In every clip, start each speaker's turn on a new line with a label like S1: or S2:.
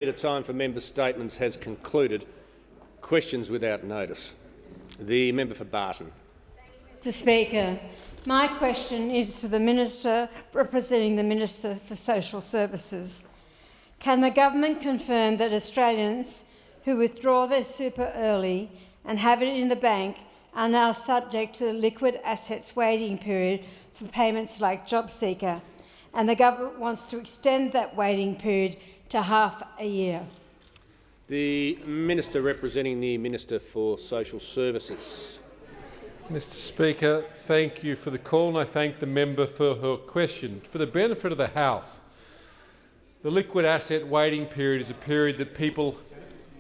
S1: The time for member statements has concluded. Questions without notice. The member for Barton.
S2: Mr Speaker, my question is to the Minister representing the Minister for Social Services. Can the government confirm that Australians who withdraw their super early and have it in the bank are now subject to the liquid assets waiting period for payments like JobSeeker, and the government wants to extend that waiting period to half a year?
S1: The Minister representing the Minister for Social Services.
S3: Mr Speaker, thank you for the call, and I thank the member for her question. For the benefit of the House, the liquid asset waiting period is a period that people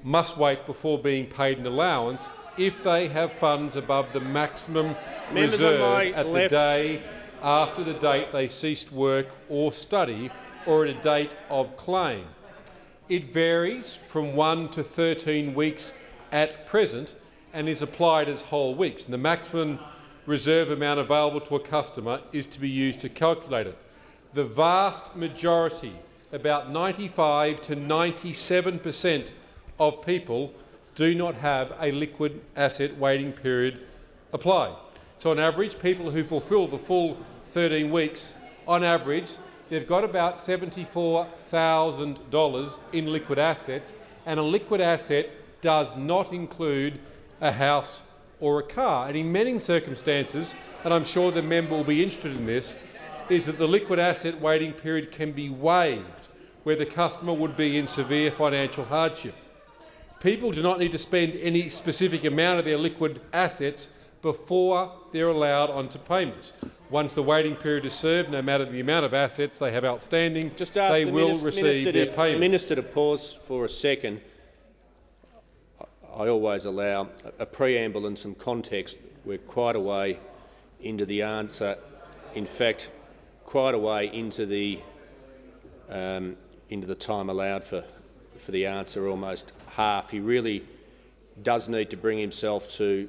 S3: must wait before being paid an allowance if they have funds above the maximum reserve at the day after the date they ceased work or study or at a date of claim. It varies from 1 to 13 weeks at present and is applied as whole weeks. And the maximum reserve amount available to a customer is to be used to calculate it. The vast majority, about 95 to 97% of people, do not have a liquid asset waiting period applied. So on average, people who fulfil the full 13 weeks, on average, they've got about $74,000 in liquid assets, and a liquid asset does not include a house or a car. And in many circumstances, and I'm sure the member will be interested in this, is that the liquid asset waiting period can be waived where the customer would be in severe financial hardship. People do not need to spend any specific amount of their liquid assets before they're allowed onto payments. Once the waiting period is served, no matter the amount of assets they have outstanding, they will receive their payments.
S1: Minister to pause for a second. I always allow a preamble and some context. We're quite a way into the answer. In fact, quite a way into the time allowed for the answer, almost half. He really does need to bring himself to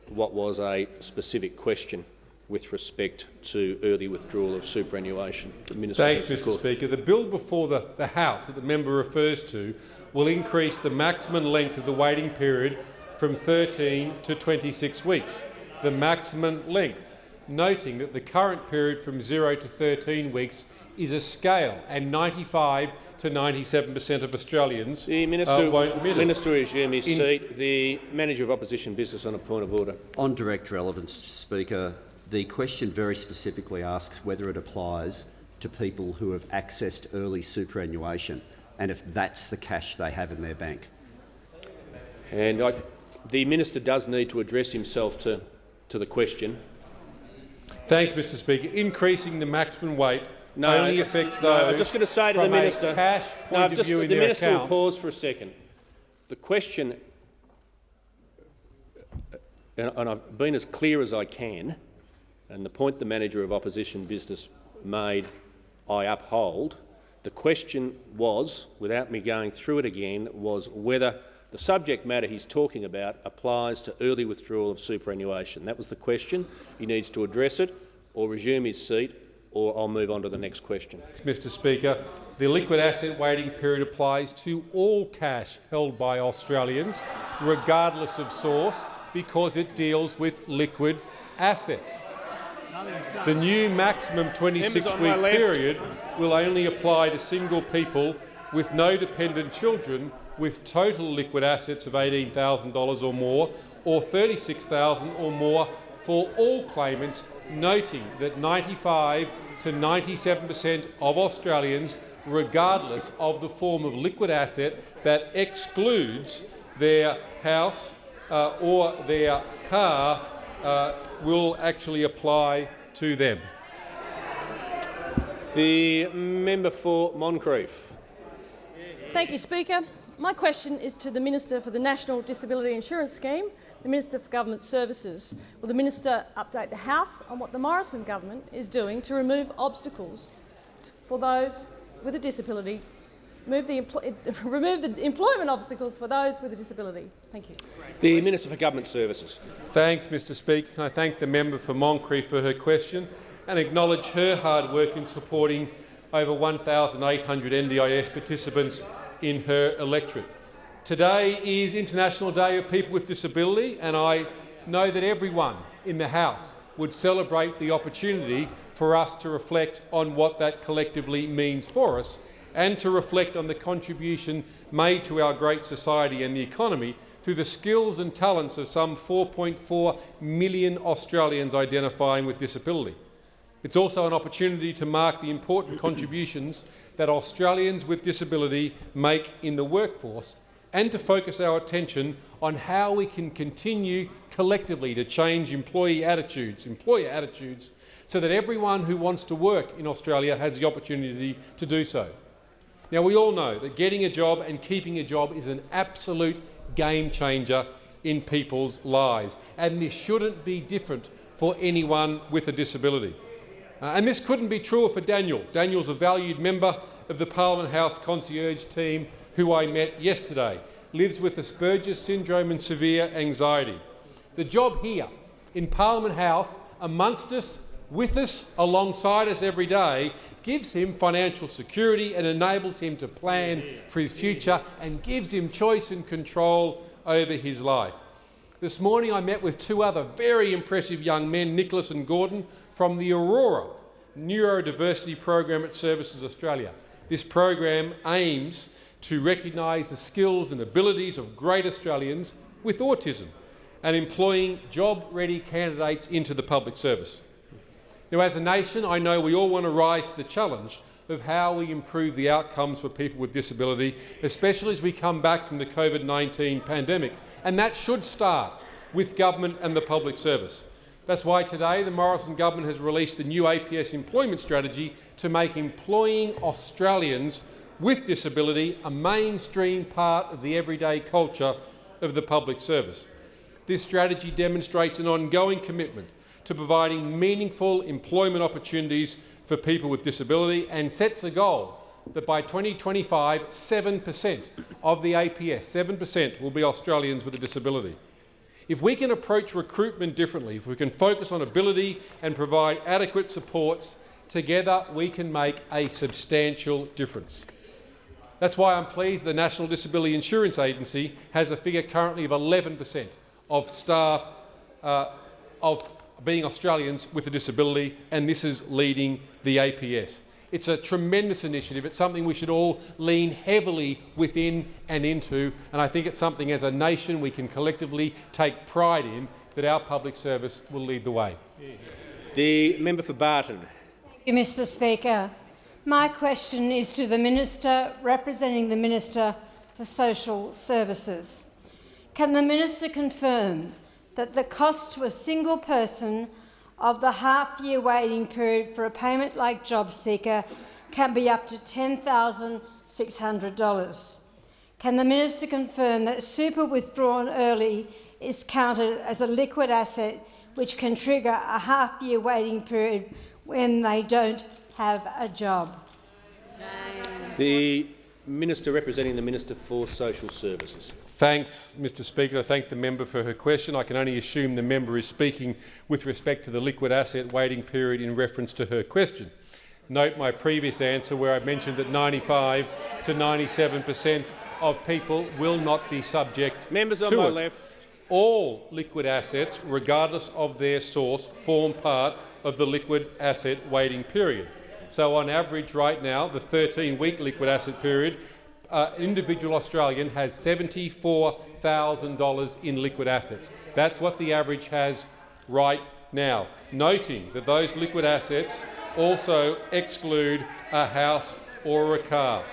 S1: what was a specific question with respect to early withdrawal of superannuation.
S3: Thanks, Mr Speaker. The bill before the House that the member refers to will increase the maximum length of the waiting period from 13 to 26 weeks. The maximum length, noting that the current period from 0 to 13 weeks is a scale, and 95 to 97% of Australians won't admit it.
S1: Minister resume his seat. The Manager of Opposition Business on a point of order.
S4: On direct relevance, Speaker, the question very specifically asks whether it applies to people who have accessed early superannuation and if that's the cash they have in their bank.
S1: And the Minister does need to address himself to the question.
S3: Thanks, Mr Speaker. Increasing the maximum weight only affects those
S1: I'm just going to say to the Minister,
S3: the
S1: Minister will pause for a second. The question, and I've been as clear as I can, and the point the Manager of Opposition Business made I uphold. The question was, without me going through it again, was whether the subject matter he's talking about applies to early withdrawal of superannuation. That was the question. He needs to address it or resume his seat, or I'll move on to the next question.
S3: Mr Speaker, the liquid asset waiting period applies to all cash held by Australians, regardless of source, because it deals with liquid assets. The new maximum 26-week period will only apply to single people with no dependent children with total liquid assets of $18,000 or more, or $36,000 or more for all claimants, noting that 95 to 97% of Australians, regardless of the form of liquid asset that excludes their house or their car, will actually apply to them.
S1: The member for Moncrieff.
S5: Thank you, Speaker. My question is to the Minister for the National Disability Insurance Scheme, the Minister for Government Services. Will the Minister update the House on what the Morrison government is doing to remove obstacles for those with a disability, remove the employment obstacles for those with a disability? Thank you.
S1: The Minister for Government Services.
S3: Thanks, Mr Speaker. Can I thank the member for Moncrieff for her question and acknowledge her hard work in supporting over 1,800 NDIS participants in her electorate. Today is International Day of People with Disability, and I know that everyone in the House would celebrate the opportunity for us to reflect on what that collectively means for us and to reflect on the contribution made to our great society and the economy through the skills and talents of some 4.4 million Australians identifying with disability. It's also an opportunity to mark the important contributions that Australians with disability make in the workforce and to focus our attention on how we can continue collectively to change employer attitudes, so that everyone who wants to work in Australia has the opportunity to do so. Now, we all know that getting a job and keeping a job is an absolute game changer in people's lives, and this shouldn't be different for anyone with a disability. And this couldn't be truer for Daniel. Daniel's a valued member of the Parliament House concierge team who I met yesterday, lives with Asperger's syndrome and severe anxiety. The job here in Parliament House, amongst us, with us, alongside us every day, gives him financial security and enables him to plan for his future and gives him choice and control over his life. This morning I met with two other very impressive young men, Nicholas and Gordon, from the Aurora Neurodiversity Program at Services Australia. This program aims to recognise the skills and abilities of great Australians with autism and employing job-ready candidates into the public service. Now, as a nation, I know we all want to rise to the challenge of how we improve the outcomes for people with disability, especially as we come back from the COVID-19 pandemic, and that should start with government and the public service. That's why today the Morrison government has released the new APS employment strategy to make employing Australians with disability a mainstream part of the everyday culture of the public service. This strategy demonstrates an ongoing commitment to providing meaningful employment opportunities for people with disability and sets a goal that by 2025, 7% of the APS, 7% will be Australians with a disability. If we can approach recruitment differently, if we can focus on ability and provide adequate supports, together we can make a substantial difference. That's why I'm pleased the National Disability Insurance Agency has a figure currently of 11% of staff of being Australians with a disability, and this is leading the APS. It's a tremendous initiative. It's something we should all lean heavily within and into, and I think it's something as a nation we can collectively take pride in, that our public service will lead the way.
S1: The member for Barton.
S2: Thank you, Mr. Speaker. My question is to the Minister representing the Minister for Social Services. Can the Minister confirm that the cost to a single person of the half-year waiting period for a payment like Job Seeker can be up to $10,600? Can the Minister confirm that super withdrawn early is counted as a liquid asset which can trigger a half-year waiting period when they don't have a job?
S1: The Minister representing the Minister for Social Services.
S3: Thanks, Mr. Speaker. I thank the member for her question. I can only assume the member is speaking with respect to the liquid asset waiting period in reference to her question. Note my previous answer where I mentioned that 95 to 97% of people will not be subject
S1: Members on
S3: to
S1: my
S3: it.
S1: left.
S3: All liquid assets, regardless of their source, form part of the liquid asset waiting period. So on average right now, the 13-week liquid asset period, an individual Australian has $74,000 in liquid assets. That's what the average has right now, noting that those liquid assets also exclude a house or a car.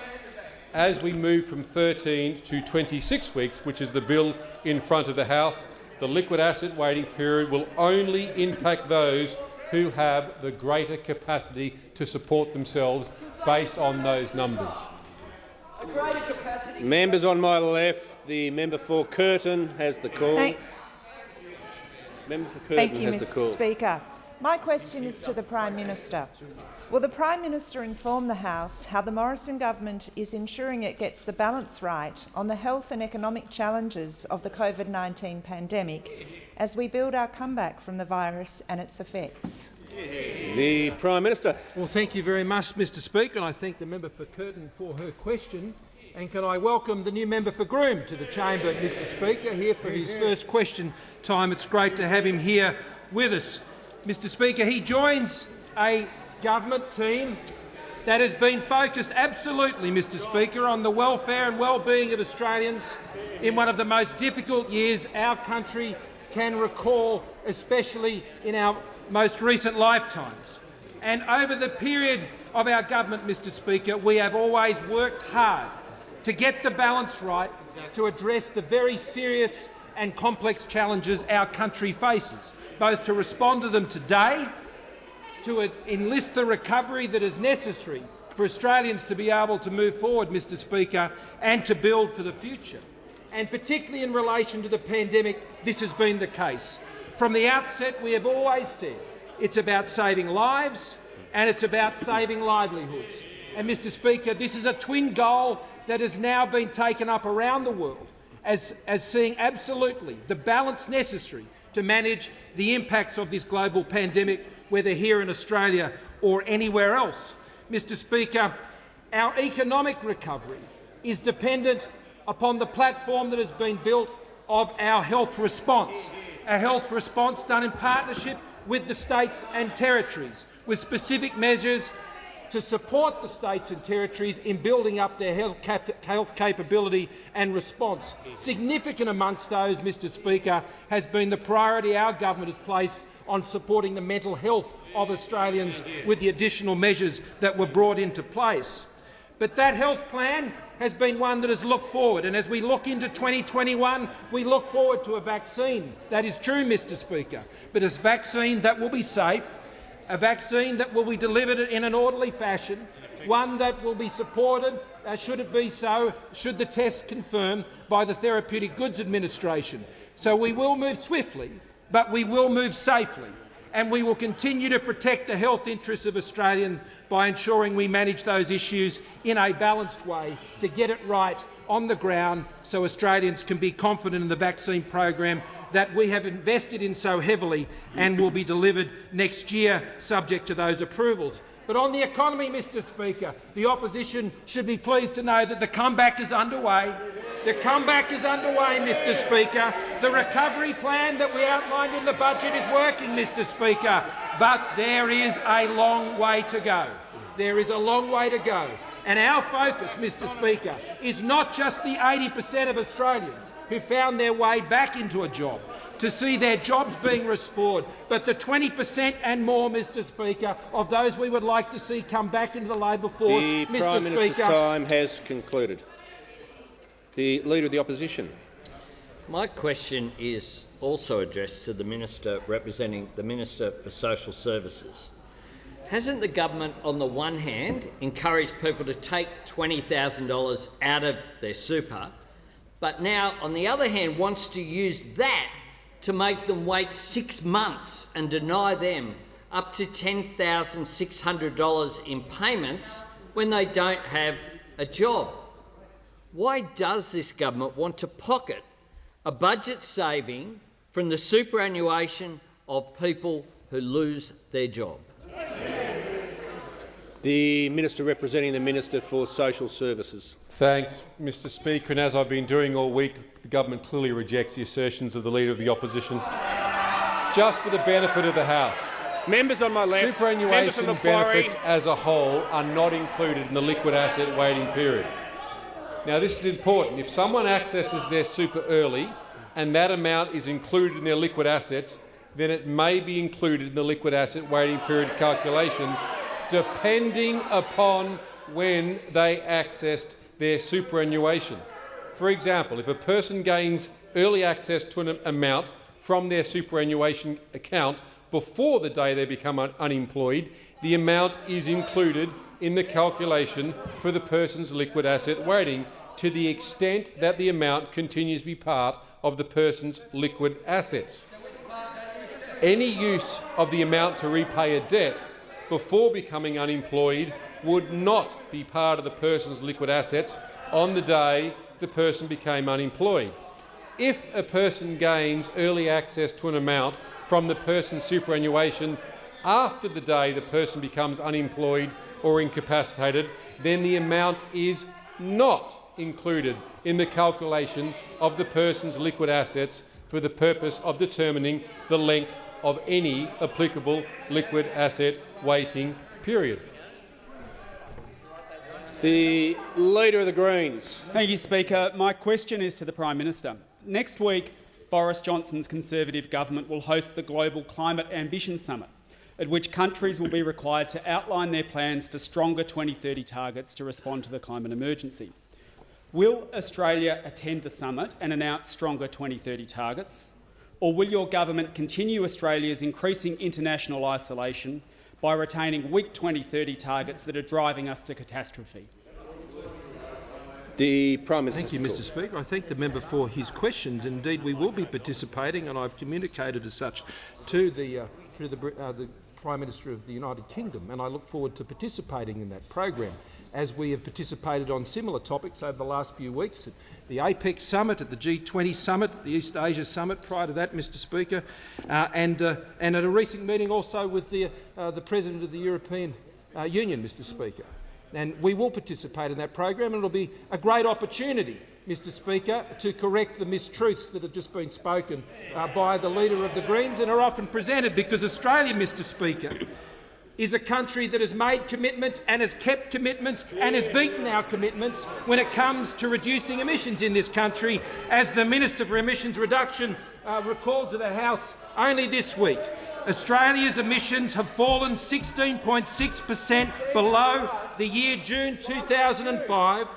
S3: As we move from 13 to 26 weeks, which is the bill in front of the House, the liquid asset waiting period will only impact those who have the greater capacity to support themselves based on those numbers.
S1: Members on my left, the member for Curtin has the call. Member for Curtin has the call.
S6: Mr. Speaker. My question is to the Prime Minister. Will the Prime Minister inform the House how the Morrison government is ensuring it gets the balance right on the health and economic challenges of the COVID-19 pandemic as we build our comeback from the virus and its effects?
S1: The Prime Minister.
S7: Well, thank you very much, Mr. Speaker, and I thank the member for Curtin for her question. And can I welcome the new member for Groom to the chamber, Mr Speaker, here for his first question time. It's great to have him here with us. Mr Speaker, he joins a government team that has been focused absolutely, Mr Speaker, on the welfare and well-being of Australians in one of the most difficult years our country can recall, especially in our most recent lifetimes. And over the period of our government, Mr Speaker, we have always worked hard to get the balance right to address the very serious and complex challenges our country faces, both to respond to them today, to enlist the recovery that is necessary for Australians to be able to move forward, Mr Speaker, and to build for the future. And particularly in relation to the pandemic, this has been the case. From the outset, we have always said it's about saving lives and it's about saving livelihoods. And, Mr Speaker, this is a twin goal that has now been taken up around the world as seeing absolutely the balance necessary to manage the impacts of this global pandemic, whether here in Australia or anywhere else. Mr Speaker, our economic recovery is dependent upon the platform that has been built of our health response, a health response done in partnership with the states and territories, with specific measures to support the states and territories in building up their health capability and response. Significant amongst those, Mr Speaker, has been the priority our government has placed on supporting the mental health of Australians with the additional measures that were brought into place. But that health plan has been one that has looked forward, and as we look into 2021, we look forward to a vaccine. That is true, Mr Speaker, but a vaccine that will be safe, a vaccine that will be delivered in an orderly fashion, one that will be supported, should it be so, should the test confirm, by the Therapeutic Goods Administration. So we will move swiftly, but we will move safely, and we will continue to protect the health interests of Australians by ensuring we manage those issues in a balanced way to get it right on the ground so Australians can be confident in the vaccine program that we have invested in so heavily and will be delivered next year, subject to those approvals. But on the economy, Mr Speaker, the opposition should be pleased to know that the comeback is underway. The comeback is underway, Mr Speaker. The recovery plan that we outlined in the budget is working, Mr Speaker, but there is a long way to go. There is a long way to go. And our focus, Mr Speaker, is not just the 80% of Australians who found their way back into a job to see their jobs being restored, but the 20% and more, Mr Speaker, of those we would like to see come back into the labour force.
S1: The Prime Minister's time has concluded. The Leader of the Opposition.
S8: My question is also addressed to the Minister representing the Minister for Social Services. Hasn't the government, on the one hand, encouraged people to take $20,000 out of their super, but now, on the other hand, wants to use that to make them wait 6 months and deny them up to $10,600 in payments when they don't have a job? Why does this government want to pocket a budget saving from the superannuation of people who lose their job?
S1: The Minister representing the Minister for Social Services.
S3: Thanks, Mr Speaker. And as I've been doing all week, the government clearly rejects the assertions of the Leader of the Opposition. Just for the benefit of the House,
S1: Members on my left,
S3: superannuation benefits as a whole are not included in the liquid asset waiting period. Now, this is important. If someone accesses their super early and that amount is included in their liquid assets, then it may be included in the liquid asset waiting period calculation, depending upon when they accessed their superannuation. For example, if a person gains early access to an amount from their superannuation account before the day they become unemployed, the amount is included in the calculation for the person's liquid asset waiting, to the extent that the amount continues to be part of the person's liquid assets. Any use of the amount to repay a debt before becoming unemployed would not be part of the person's liquid assets on the day the person became unemployed. If a person gains early access to an amount from the person's superannuation after the day the person becomes unemployed or incapacitated, then the amount is not included in the calculation of the person's liquid assets for the purpose of determining the length of any applicable liquid asset waiting period.
S1: The Leader of the Greens.
S9: Thank you, Speaker. My question is to the Prime Minister. Next week, Boris Johnson's Conservative government will host the Global Climate Ambition Summit, at which countries will be required to outline their plans for stronger 2030 targets to respond to the climate emergency. Will Australia attend the summit and announce stronger 2030 targets, or will your government continue Australia's increasing international isolation by retaining weak 2030 targets that are driving us to catastrophe?
S1: The Prime Minister.
S7: Thank you, Mr. Speaker. I thank the member for his questions. Indeed, we will be participating, and I've communicated as such to the Prime Minister of the United Kingdom, and I look forward to participating in that program, as we have participated on similar topics over the last few weeks at the APEC summit, at the G20 summit, the East Asia summit prior to that, Mr. Speaker, and at a recent meeting also with the President of the European Union, Mr. Speaker. And we will participate in that program, and it will be a great opportunity, Mr. Speaker, to correct the mistruths that have just been spoken by the Leader of the Greens and are often presented, because Australia, Mr. Speaker, is a country that has made commitments and has kept commitments and has beaten our commitments when it comes to reducing emissions in this country, as the Minister for Emissions Reduction recalled to the House only this week. Australia's emissions have fallen 16.6% below the year June 2005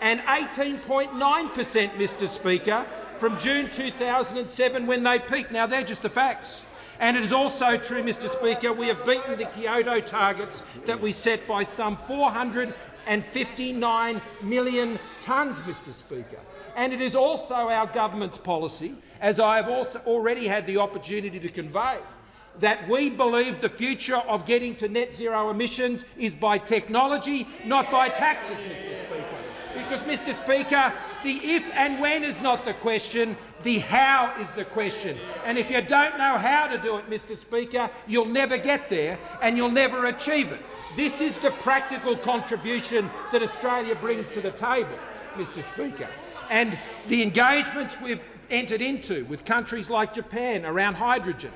S7: and 18.9%, Mr. Speaker, from June 2007 when they peaked. Now, they're just the facts. And it is also true, Mr. Speaker, we have beaten the Kyoto targets that we set by some 459 million tonnes, Mr. Speaker. And it is also our government's policy, as I have also already had the opportunity to convey, that we believe the future of getting to net zero emissions is by technology, not by taxes, Mr. Speaker. Because, Mr. Speaker, the if and when is not the question, the how is the question. And if you don't know how to do it, Mr. Speaker, you'll never get there and you'll never achieve it. This is the practical contribution that Australia brings to the table, Mr. Speaker. And the engagements we've entered into with countries like Japan around hydrogen,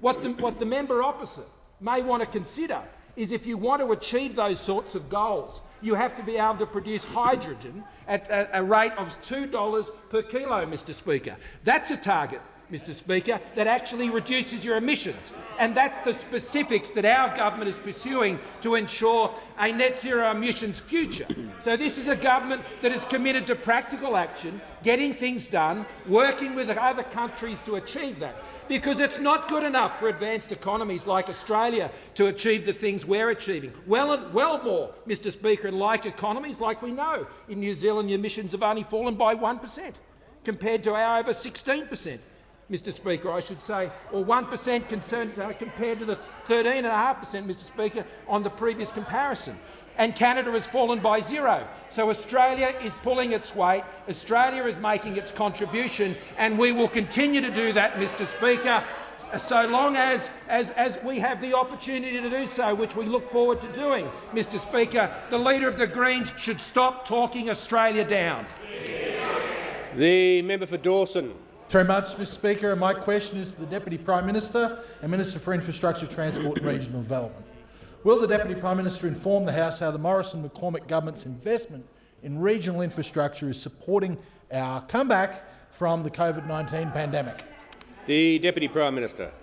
S7: what the member opposite may want to consider is, if you want to achieve those sorts of goals, you have to be able to produce hydrogen at a rate of $2 per kilo, Mr. Speaker. That's a target, Mr. Speaker, that actually reduces your emissions. And that's the specifics that our government is pursuing to ensure a net zero emissions future. So this is a government that is committed to practical action, getting things done, working with other countries to achieve that. Because it's not good enough for advanced economies like Australia to achieve the things we're achieving. Well more, Mr. Speaker, in like economies, like we know. In New Zealand, the emissions have only fallen by 1% compared to our over 16%, Mr. Speaker, I should say, or 1% compared to the 13.5%, Mr. Speaker, on the previous comparison. And Canada has fallen by 0. So Australia is pulling its weight, Australia is making its contribution, and we will continue to do that, Mr. Speaker, so long as we have the opportunity to do so, which we look forward to doing. Mr. Speaker, the Leader of the Greens should stop talking Australia down.
S1: The member for Dawson.
S10: Thanks very much, Mr. Speaker. My question is to the Deputy Prime Minister and Minister for Infrastructure, Transport and Regional Development. Will the Deputy Prime Minister inform the House how the Morrison-McCormack government's investment in regional infrastructure is supporting our comeback from the COVID-19 pandemic?
S1: The Deputy Prime Minister.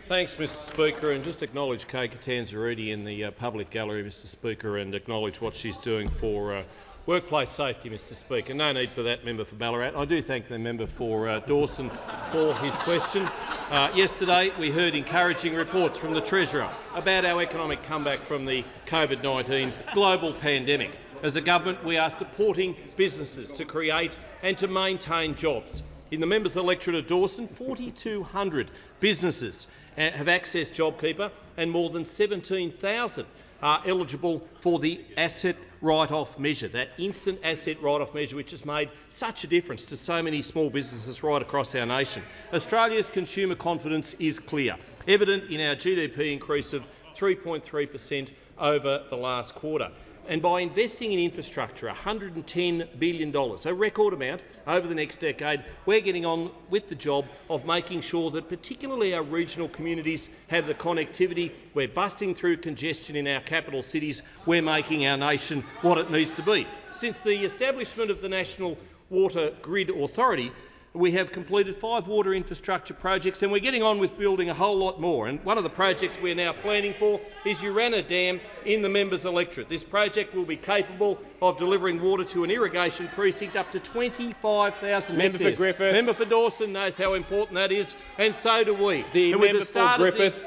S11: Thanks, Mr. Speaker, and just acknowledge Kay Catanzariti in the public gallery, Mr. Speaker, and acknowledge what she's doing for workplace safety, Mr. Speaker. No need for that, member for Ballarat. I do thank the member for Dawson for his question. Yesterday we heard encouraging reports from the Treasurer about our economic comeback from the COVID-19 global pandemic. As a government, we are supporting businesses to create and to maintain jobs. In the member's electorate of Dawson, 4,200 businesses have accessed JobKeeper, and more than 17,000 are eligible for the asset write-off measure, that instant asset write-off measure which has made such a difference to so many small businesses right across our nation. Australia's consumer confidence is clear, evident in our GDP increase of 3.3% over the last quarter. and by investing in infrastructure, $110 billion, a record amount over the next decade, we're getting on with the job of making sure that particularly our regional communities have the connectivity. We're busting through congestion in our capital cities. We're making our nation what it needs to be. Since the establishment of the National Water Grid Authority, we have completed 5 water infrastructure projects, and we're getting on with building a whole lot more. And one of the projects we're now planning for is Urana Dam in the members' electorate. This project will be capable of delivering water to an irrigation precinct up to 25,000
S1: Member
S11: hectares.
S1: for Griffith.
S11: Member for Dawson knows how important that is, and so do we.
S1: The member for Griffith.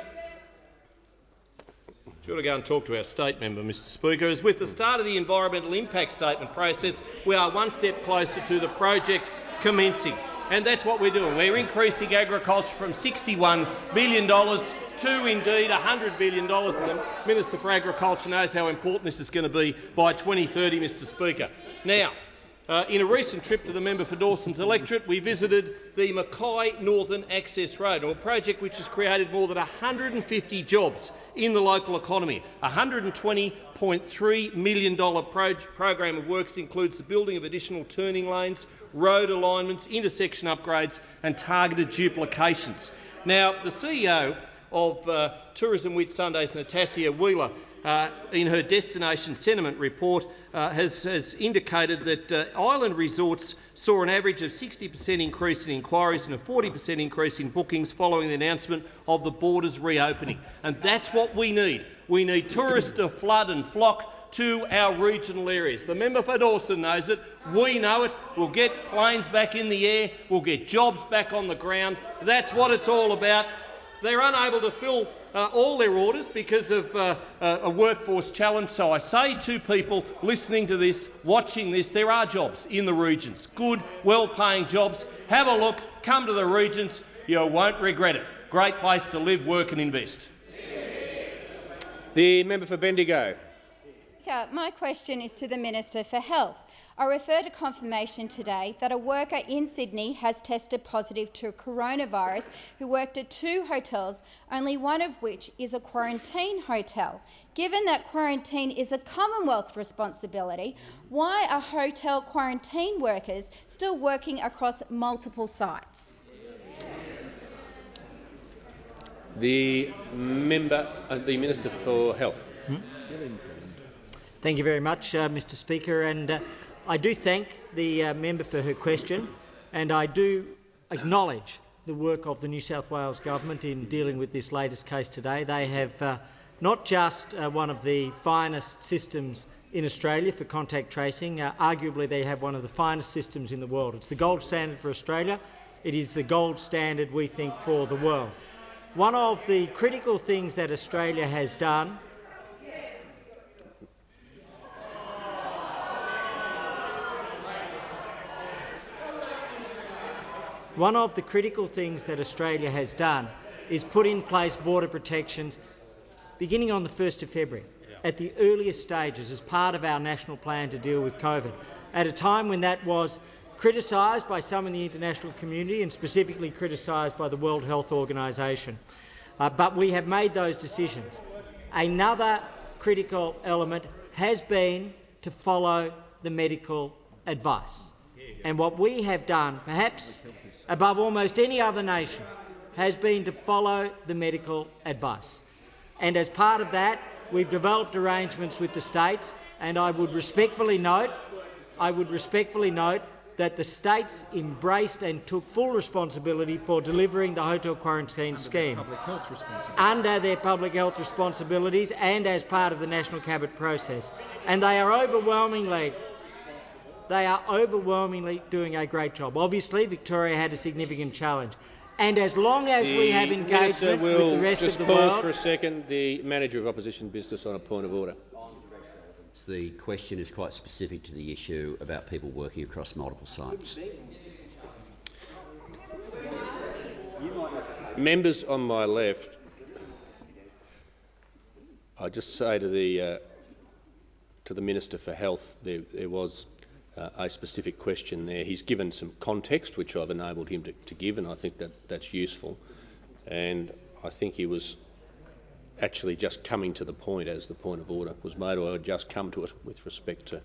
S11: Should I go and talk to our state member, Mr Speaker? As with the start of the environmental impact statement process, we are one step closer to the project commencing. And that's what we're doing. We're increasing agriculture from $61 billion to, indeed, $100 billion. And the Minister for Agriculture knows how important this is going to be by 2030, Mr Speaker. Now, in a recent trip to the member for Dawson's electorate, we visited the Mackay Northern Access Road, a project which has created more than 150 jobs in the local economy. A $120.3 million program of works includes the building of additional turning lanes, road alignments, intersection upgrades and targeted duplications. Now, the CEO of Tourism Whitsundays, Natassia Wheeler, in her Destination Sentiment report, has indicated that island resorts saw an average of 60% increase in inquiries and a 40% increase in bookings following the announcement of the borders reopening. And that's what we need. We need tourists to flood and flock to our regional areas. The member for Dawson knows it. We know it. We'll get planes back in the air. We'll get jobs back on the ground. That's what it's all about. They're unable to fill all their orders because of a workforce challenge. So I say to people listening to this, watching this, there are jobs in the regions, good, well-paying jobs. Have a look, come to the regions, you won't regret it. Great place to live, work and invest.
S1: The member for Bendigo.
S12: My question is to the Minister for Health. I refer to confirmation today that a worker in Sydney has tested positive to coronavirus who worked at 2 hotels, only one of which is a quarantine hotel. Given that quarantine is a Commonwealth responsibility, why are hotel quarantine workers still working across multiple sites?
S1: The Minister for Health.
S13: Thank you very much, Mr Speaker. And I do thank the member for her question, and I do acknowledge the work of the New South Wales Government in dealing with this latest case today. They have not just one of the finest systems in Australia for contact tracing, arguably they have one of the finest systems in the world. It's the gold standard for Australia. It is the gold standard, we think, for the world. One of the critical things that Australia has done is put in place border protections beginning on the 1st of February, at the earliest stages as part of our national plan to deal with COVID, at a time when that was criticised by some in the international community and specifically criticised by the World Health Organization. But we have made those decisions. Another critical element has been to follow the medical advice. And what we have done, perhaps above almost any other nation, has been to follow the medical advice. And as part of that, we've developed arrangements with the states, and I would respectfully note that the states embraced and took full responsibility for delivering the hotel quarantine scheme under their public health responsibilities and as part of the National Cabinet process. And they are overwhelmingly doing a great job. Obviously, Victoria had a significant challenge. And as long as we have engagement with the rest of the world—
S1: Just pause for a second. The Manager of Opposition Business on a point of order.
S4: The question is quite specific to the issue about people working across multiple sites.
S1: Members on my left, I just say to the Minister for Health, there was a specific question there. He's given some context, which I've enabled him to give, and I think that's useful. And I think he was actually just coming to the point as the point of order was made, or I would just come to it with respect to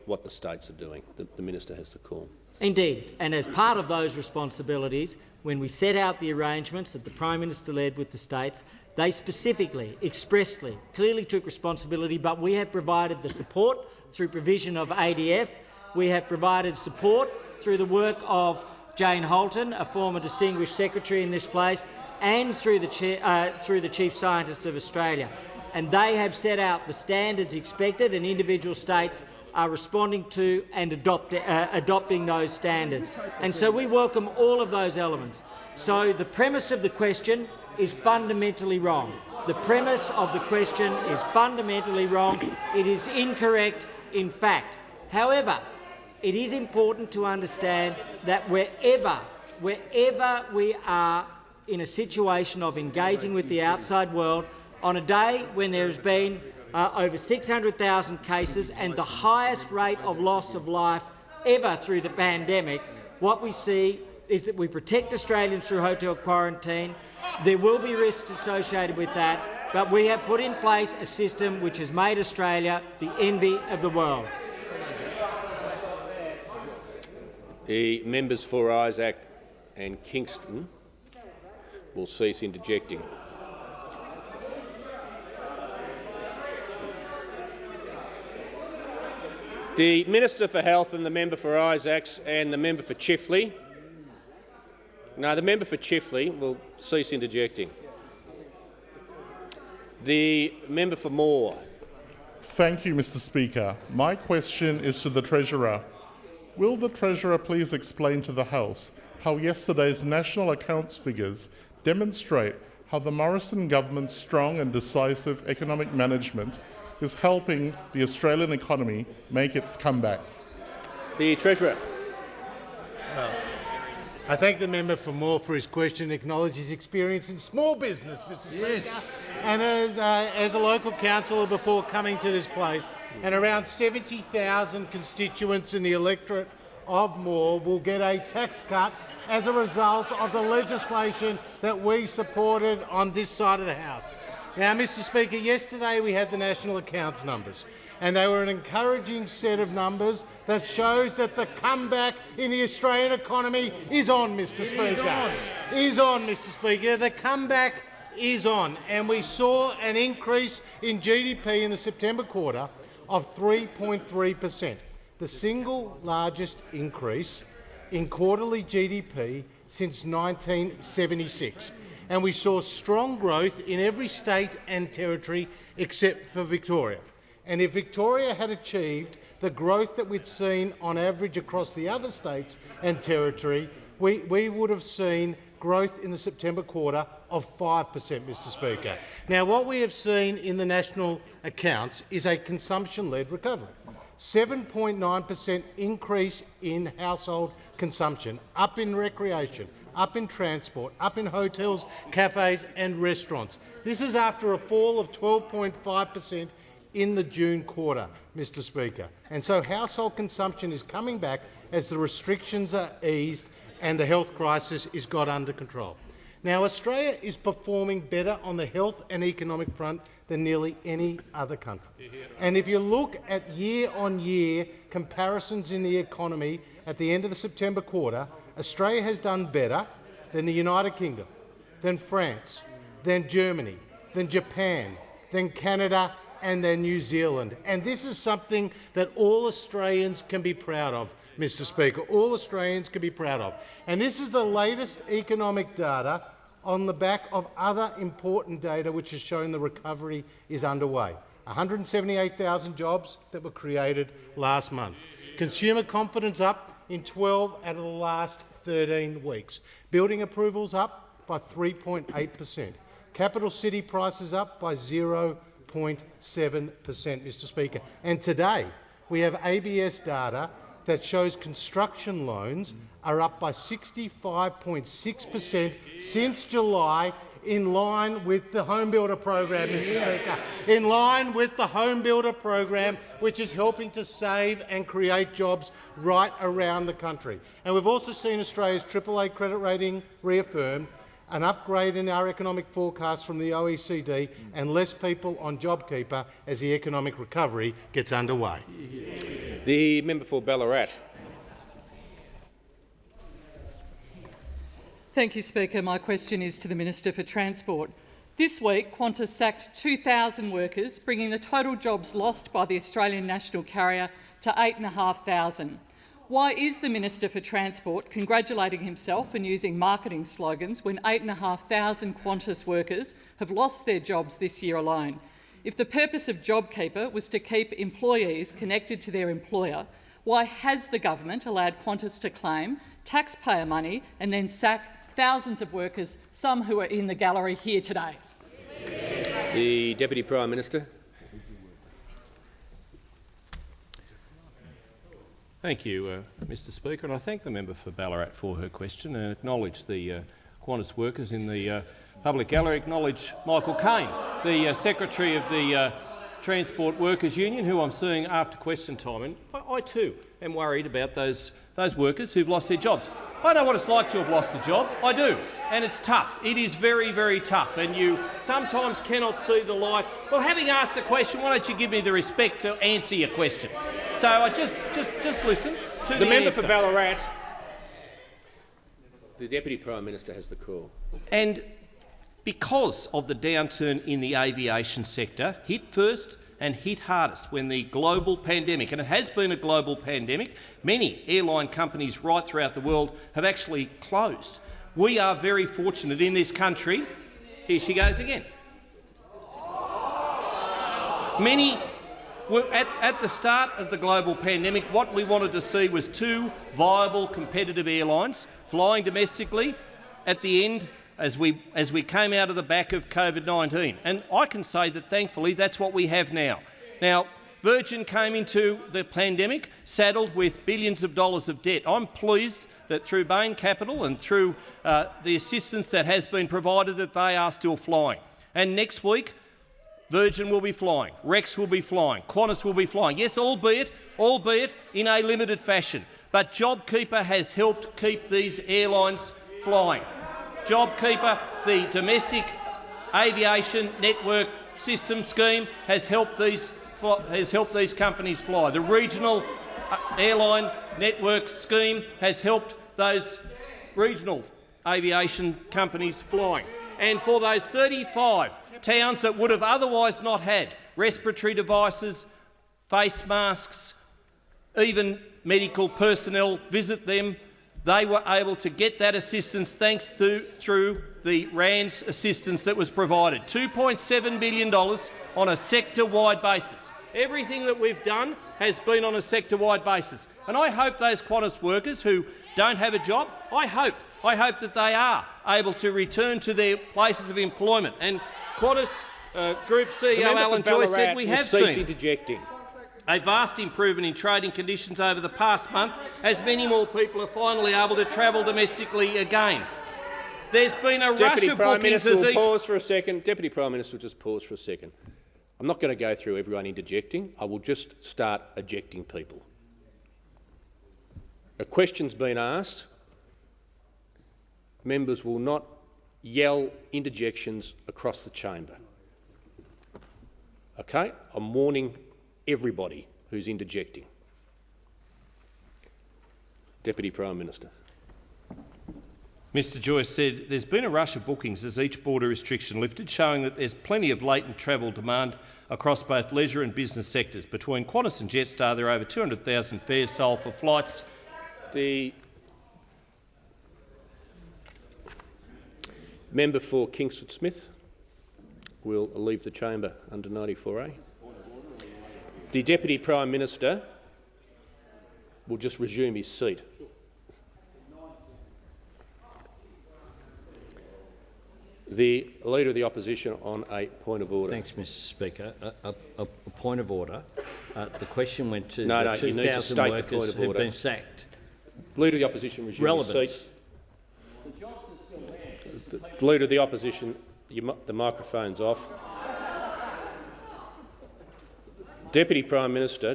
S1: what the states are doing. The minister has the call.
S13: Indeed, and as part of those responsibilities, when we set out the arrangements that the Prime Minister led with the states, they specifically, expressly, clearly took responsibility, but we have provided the support through provision of ADF. We have provided support through the work of Jane Holton, a former Distinguished Secretary in this place, and through the Chief Scientist of Australia. And they have set out the standards expected, and individual states are responding to and adopting those standards. And so we welcome all of those elements. So the premise of the question is fundamentally wrong. The premise of the question is fundamentally wrong. It is incorrect in fact. However, it is important to understand that wherever we are in a situation of engaging with the outside world, on a day when there has been over 600,000 cases and the highest rate of loss of life ever through the pandemic, what we see is that we protect Australians through hotel quarantine. There will be risks associated with that, but we have put in place a system which has made Australia the envy of the world.
S1: The members for Isaac and Kingston will cease interjecting. The Minister for Health and the member for Isaacs and the member for Chifley. No, the member for Chifley will cease interjecting. The member for Moore.
S14: Thank you, Mr. Speaker. My question is to the Treasurer. Will the Treasurer please explain to the House how yesterday's national accounts figures demonstrate how the Morrison government's strong and decisive economic management is helping the Australian economy make its comeback?
S1: The Treasurer.
S15: Well, I thank the member for Moore for his question, acknowledge his experience in small business, Mr. Speaker, and as a local councillor before coming to this place, and around 70,000 constituents in the electorate of Moore will get a tax cut as a result of the legislation that we supported on this side of the House. Now, Mr. Speaker, yesterday we had the national accounts numbers, and they were an encouraging set of numbers that shows that the comeback in the Australian economy is on, Mr. Speaker. Is on, Mr. Speaker. The comeback is on, and we saw an increase in GDP in the September quarter of 3.3%, the single largest increase in quarterly GDP since 1976. And we saw strong growth in every state and territory except for Victoria. And if Victoria had achieved the growth that we'd seen on average across the other states and territory, we would have seen growth in the September quarter of 5%, Mr. Speaker. Now, what we have seen in the national accounts is a consumption-led recovery. 7.9% increase in household consumption, up in recreation, up in transport, up in hotels, cafes and restaurants. This is after a fall of 12.5% in the June quarter, Mr. Speaker. And so household consumption is coming back as the restrictions are eased and the health crisis is got under control. Now, Australia is performing better on the health and economic front than nearly any other country. And if you look at year-on-year comparisons in the economy at the end of the September quarter, Australia has done better than the United Kingdom, than France, than Germany, than Japan, than Canada and then New Zealand. And this is something that all Australians can be proud of, Mr. Speaker. All Australians can be proud of. And this is the latest economic data on the back of other important data which has shown the recovery is underway. 178,000 jobs that were created last month. Consumer confidence up in 12 out of the last 13 weeks. Building approvals up by 3.8%. Capital city prices up by 0.7%, Mr. Speaker. And today we have ABS data that shows construction loans are up by 65.6% since July, in line with the Home Builder program, Mr. Speaker. In line with the Home Builder program, which is helping to save and create jobs right around the country. And we've also seen Australia's AAA credit rating reaffirmed, an upgrade in our economic forecast from the OECD and less people on JobKeeper as the economic recovery gets underway.
S1: The member for Ballarat.
S16: Thank you, Speaker. My question is to the Minister for Transport. This week, Qantas sacked 2,000 workers, bringing the total jobs lost by the Australian national carrier to 8,500. Why is the Minister for Transport congratulating himself and using marketing slogans when 8,500 Qantas workers have lost their jobs this year alone? If the purpose of JobKeeper was to keep employees connected to their employer, why has the government allowed Qantas to claim taxpayer money and then sack thousands of workers, some who are in the gallery here today?
S1: The Deputy Prime Minister.
S11: Thank you, Mr Speaker, and I thank the member for Ballarat for her question and acknowledge the Qantas workers in the public gallery. Acknowledge Michael Cain, the Secretary of the Transport Workers Union, who I'm seeing after question time, and I too am worried about those workers who've lost their jobs. I know what it's like to have lost a job, I do, and it's tough. It is very, very tough, and you sometimes cannot see the light. Well, having asked the question, why don't you give me the respect to answer your question? So I just listen to the
S1: member
S11: answer.
S1: for Ballarat. The Deputy Prime Minister has the call.
S11: And because of the downturn in the aviation sector, hit first and hit hardest when the global pandemic, and it has been a global pandemic, many airline companies right throughout the world have actually closed. We are very fortunate in this country. Here she goes again. Many were at the start of the global pandemic, what we wanted to see was two viable competitive airlines flying domestically at the end as we came out of the back of COVID-19. And I can say that thankfully that's what we have now. Now, Virgin came into the pandemic saddled with billions of dollars of debt. I'm pleased that through Bain Capital and through the assistance that has been provided that they are still flying. And next week, Virgin will be flying, Rex will be flying, Qantas will be flying. Yes, albeit in a limited fashion. But JobKeeper has helped keep these airlines flying. JobKeeper, the domestic aviation network system scheme, has helped these companies fly. The regional airline network scheme has helped those regional aviation companies flying. And for those 35 towns that would have otherwise not had respiratory devices, face masks, even medical personnel visit them, they were able to get that assistance thanks through the RANS assistance that was provided. $2.7 billion on a sector-wide basis. Everything that we've done has been on a sector-wide basis. And I hope those Qantas workers who don't have a job, I hope that they are able to return to their places of employment. And Qantas Group CEO Alan Joyce said we have seen
S1: interjecting.
S11: a vast improvement in trading conditions over the past month as many more people are finally able to travel domestically again. There's been a rush of bookings as each...
S1: Pause for a second. Deputy Prime Minister, just pause for a second. I'm not going to go through everyone interjecting. I will just start ejecting people. A question's been asked. Members will not yell interjections across the chamber. Okay? I'm warning everybody who's interjecting. Deputy Prime Minister.
S11: Mr Joyce said there's been a rush of bookings as each border restriction lifted, showing that there's plenty of latent travel demand across both leisure and business sectors. Between Qantas and Jetstar, there are over 200,000 fares sold for flights.
S1: The member for Kingsford Smith will leave the chamber under 94A. The Deputy Prime Minister will just resume his seat. The Leader of the Opposition on a point of order.
S8: Thanks, Mr Speaker. A point of order. The question went to
S1: no,
S8: the 2,000 workers who've been sacked.
S1: Leader of the Opposition resume his seat. The Leader of the Opposition, the microphone's off. Deputy Prime Minister,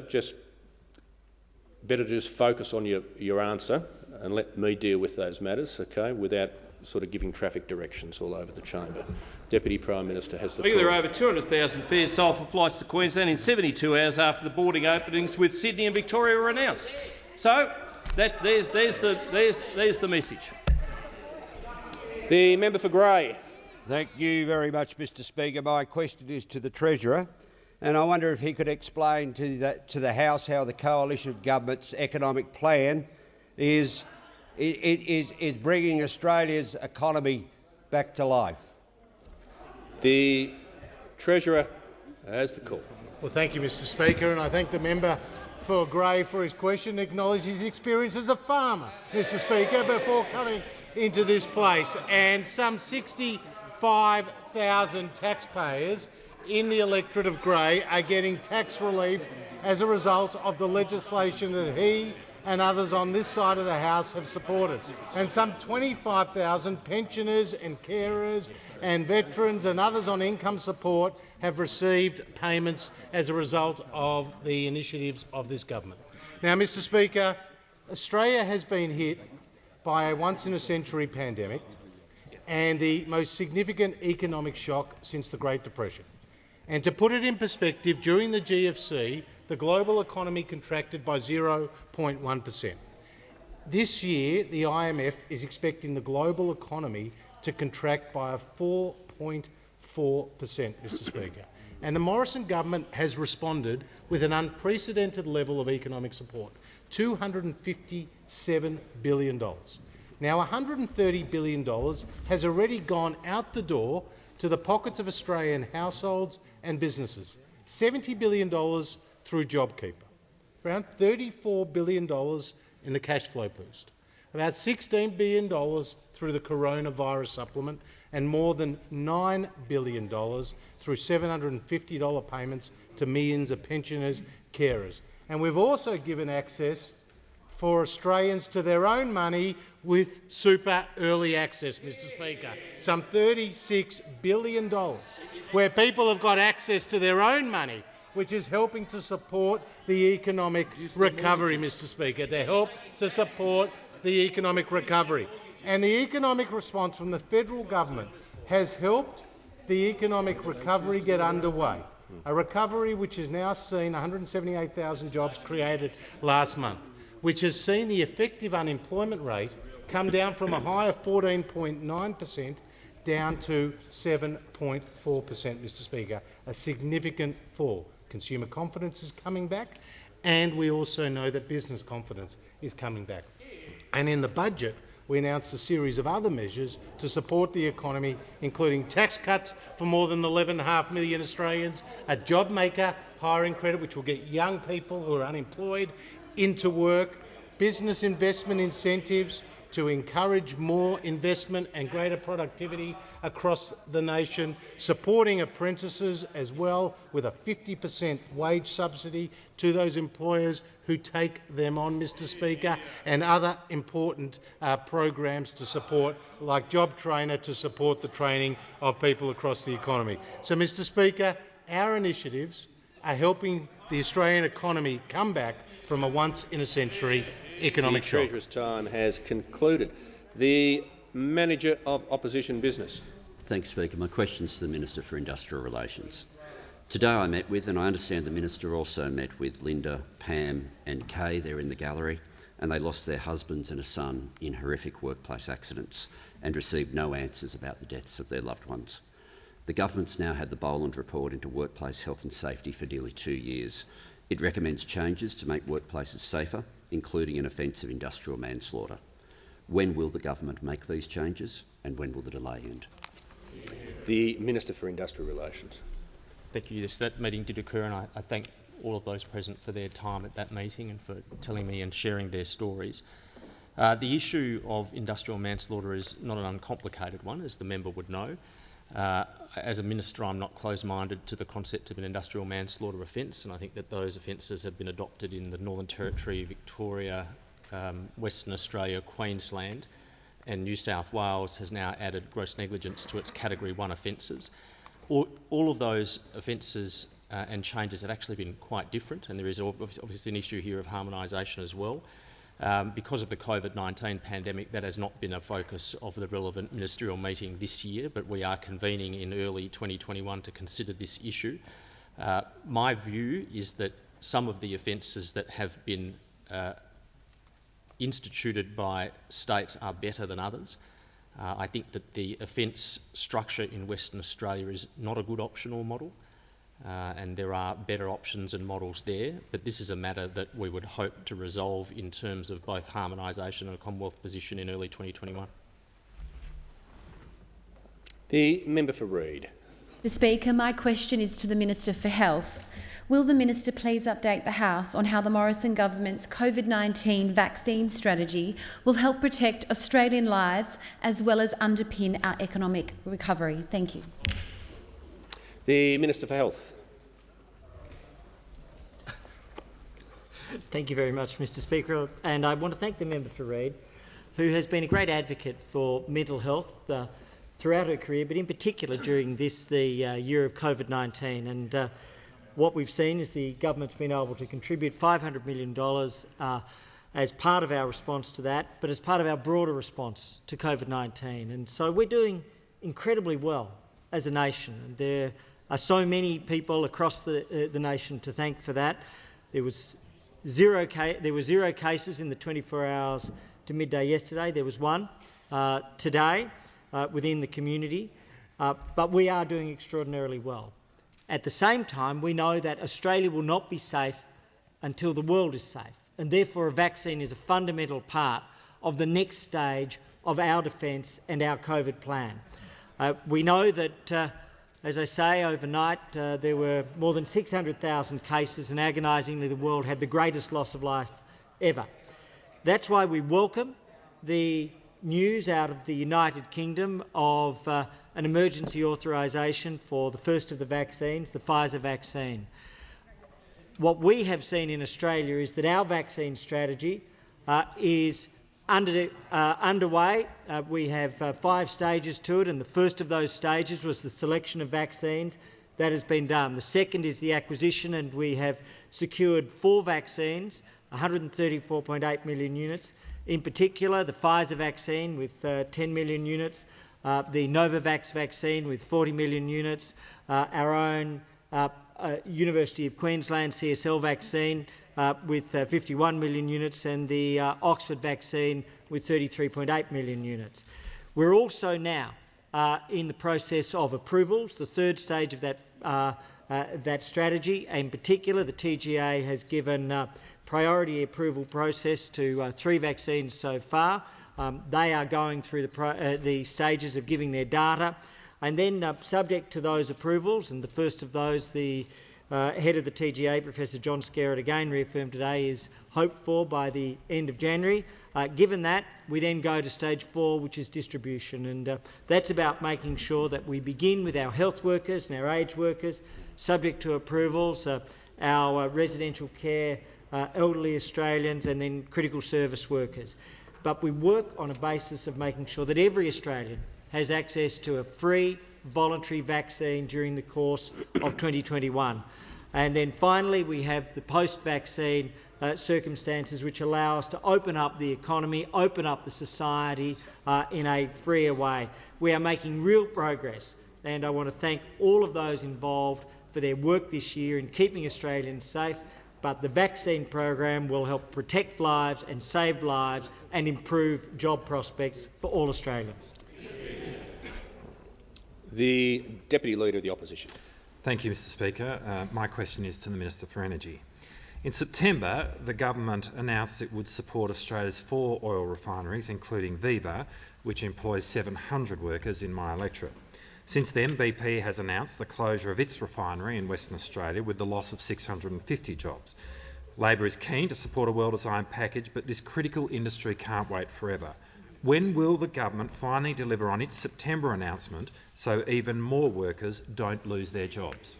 S1: better just focus on your answer and let me deal with those matters, okay, without sort of giving traffic directions all over the chamber. Deputy Prime Minister has the
S11: Speaker,
S1: floor.
S11: there are over 200,000 fares sold for flights to Queensland in 72 hours after the boarding openings with Sydney and Victoria were announced. So there's the message.
S1: The member for Grey.
S17: Thank you very much, Mr Speaker. My question is to the Treasurer, and I wonder if he could explain to the House how the coalition government's economic plan is bringing Australia's economy back to life.
S1: The Treasurer has the call.
S15: Well, thank you, Mr Speaker, and I thank the member for Grey for his question, acknowledge his experience as a farmer, Mr Speaker, before coming into this place. And some 65,000 taxpayers in the electorate of Grey are getting tax relief as a result of the legislation that he and others on this side of the House have supported. And some 25,000 pensioners and carers and veterans and others on income support have received payments as a result of the initiatives of this government. Now, Mr Speaker, Australia has been hit by a once-in-a-century pandemic and the most significant economic shock since the Great Depression. And to put it in perspective, during the GFC, the global economy contracted by 0.1%. This year, the IMF is expecting the global economy to contract by a 4.4%, Mr Speaker. And the Morrison government has responded with an unprecedented level of economic support, $257 billion. Now, $130 billion has already gone out the door to the pockets of Australian households and businesses, $70 billion through JobKeeper, around $34 billion in the cash flow boost, about $16 billion through the coronavirus supplement, and more than $9 billion through $750 payments to millions of pensioners, carers. And we've also given access for Australians to their own money with super early access, Mr Speaker, some $36 billion, where people have got access to their own money, which is helping to support the economic recovery, Mr Speaker, to help to support the economic recovery. And the economic response from the federal government has helped the economic recovery get underway, a recovery which has now seen 178,000 jobs created last month, which has seen the effective unemployment rate come down from a high of 14.9% down to 7.4%, Mr Speaker, a significant fall. Consumer confidence is coming back, and we also know that business confidence is coming back. And in the budget, we announced a series of other measures to support the economy, including tax cuts for more than 11.5 million Australians, a JobMaker hiring credit which will get young people who are unemployed into work, business investment incentives to encourage more investment and greater productivity across the nation, supporting apprentices as well with a 50% wage subsidy to those employers who take them on, Mr Speaker, and other important programs to support, like Job Trainer, to support the training of people across the economy. So, Mr Speaker, our initiatives are helping the Australian economy come back from a once-in-a-century economic shock.
S1: The Treasurer's time has concluded. The Manager of Opposition Business.
S4: Thanks, Speaker. My question is to the Minister for Industrial Relations. Today I met with, and I understand the Minister also met with, Linda, Pam and Kay. They're in the gallery, and they lost their husbands and a son in horrific workplace accidents and received no answers about the deaths of their loved ones. The government's now had the Boland report into workplace health and safety for nearly 2 years. It recommends changes to make workplaces safer, including an offence of industrial manslaughter. When will the government make these changes, and when will the delay end?
S1: The Minister for Industrial Relations.
S18: Thank you. Yes, that meeting did occur, and I thank all of those present for their time at that meeting and for telling me and sharing their stories. The issue of industrial manslaughter is not an uncomplicated one, as the member would know. As a minister, I'm not close-minded to the concept of an industrial manslaughter offence, and I think that those offences have been adopted in the Northern Territory, Victoria, Western Australia, Queensland, and New South Wales has now added gross negligence to its Category 1 offences. All of those offences and changes have actually been quite different, and there is obviously an issue here of harmonisation as well. Because of the COVID-19 pandemic, that has not been a focus of the relevant ministerial meeting this year, but we are convening in early 2021 to consider this issue. My view is that some of the offences that have been instituted by states are better than others. I think that the offence structure in Western Australia is not a good optional model, and there are better options and models there, but this is a matter that we would hope to resolve in terms of both harmonisation and a Commonwealth position in early 2021.
S1: The member for Reid.
S19: Mr. Speaker, my question is to the Minister for Health. Will the Minister please update the House on how the Morrison government's COVID-19 vaccine strategy will help protect Australian lives as well as underpin our economic recovery? Thank you.
S1: The Minister for Health.
S13: Thank you very much, Mr. Speaker, and I want to thank the member for Reid, who has been a great advocate for mental health throughout her career, but in particular during the year of COVID-19. And what we've seen is the government's been able to contribute $500 million as part of our response to that, but as part of our broader response to COVID-19. And so we're doing incredibly well as a nation. And there are so many people across the nation to thank for that. There were zero cases in the 24 hours to midday yesterday. There was one today within the community, but we are doing extraordinarily well. At the same time, we know that Australia will not be safe until the world is safe, and therefore a vaccine is a fundamental part of the next stage of our defence and our COVID plan. We know that, as I say, overnight there were more than 600,000 cases, and agonisingly the world had the greatest loss of life ever. That's why we welcome the news out of the United Kingdom of an emergency authorisation for the first of the vaccines, the Pfizer vaccine. What we have seen in Australia is that our vaccine strategy is underway. We have 5 stages to it, and the first of those stages was the selection of vaccines. That has been done. The second is the acquisition, and we have secured 4 vaccines, 134.8 million units. In particular, the Pfizer vaccine with 10 million units, the Novavax vaccine with 40 million units, our own University of Queensland CSL vaccine with 51 million units, and the Oxford vaccine with 33.8 million units. We're also now in the process of approvals, the third stage of that strategy. In particular, the TGA has given priority approval process to 3 vaccines so far. They are going through the stages of giving their data, and then subject to those approvals, and the first of those, the head of the TGA, Professor John Skerritt, again reaffirmed today, is hoped for by the end of January. Given that, we then go to stage 4, which is distribution, and that's about making sure that we begin with our health workers and our aged workers, subject to approvals, our residential care, elderly Australians, and then critical service workers. But we work on a basis of making sure that every Australian has access to a free, voluntary vaccine during the course of 2021. And then finally, we have the post-vaccine circumstances which allow us to open up the economy, open up the society in a freer way. We are making real progress, and I want to thank all of those involved for their work this year in keeping Australians safe. But the vaccine program will help protect lives and save lives and improve job prospects for all Australians.
S1: The Deputy Leader of the Opposition.
S20: Thank you, Mr Speaker. My question is to the Minister for Energy. In September, the government announced it would support Australia's 4 oil refineries, including Viva, which employs 700 workers in my electorate. Since then, BP has announced the closure of its refinery in Western Australia with the loss of 650 jobs. Labor is keen to support a well-designed package, but this critical industry can't wait forever. When will the government finally deliver on its September announcement so even more workers don't lose their jobs?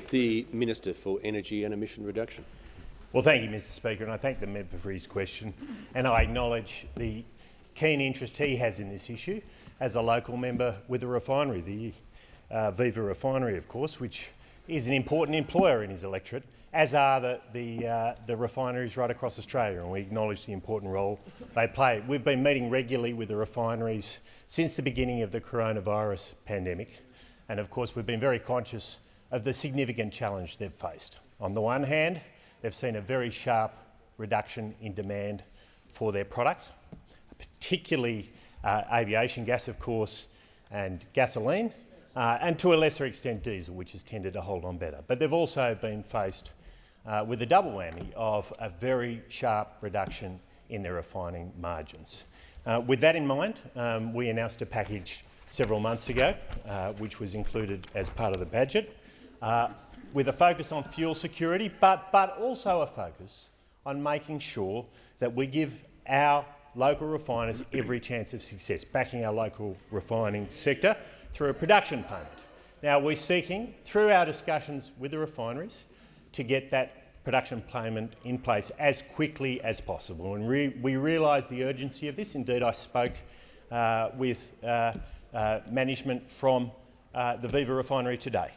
S1: The Minister for Energy and Emission Reduction.
S21: Well, thank you, Mr Speaker, and I thank the member for his question, and I acknowledge the keen interest he has in this issue as a local member with a refinery, the Viva refinery, of course, which is an important employer in his electorate as are the refineries right across Australia, and we acknowledge the important role they play. We've been meeting regularly with the refineries since the beginning of the coronavirus pandemic, and of course we've been very conscious of the significant challenge they've faced. On the one hand, they've seen a very sharp reduction in demand for their product, particularly aviation gas, of course, and gasoline, and to a lesser extent diesel, which has tended to hold on better. But they've also been faced with a double whammy of a very sharp reduction in their refining margins. With that in mind, we announced a package several months ago, which was included as part of the budget, with a focus on fuel security, but also a focus on making sure that we give our local refiners every chance of success, backing our local refining sector through a production payment. Now, we're seeking, through our discussions with the refineries, to get that production payment in place as quickly as possible. And we realise the urgency of this. Indeed, I spoke with management from the Viva refinery today,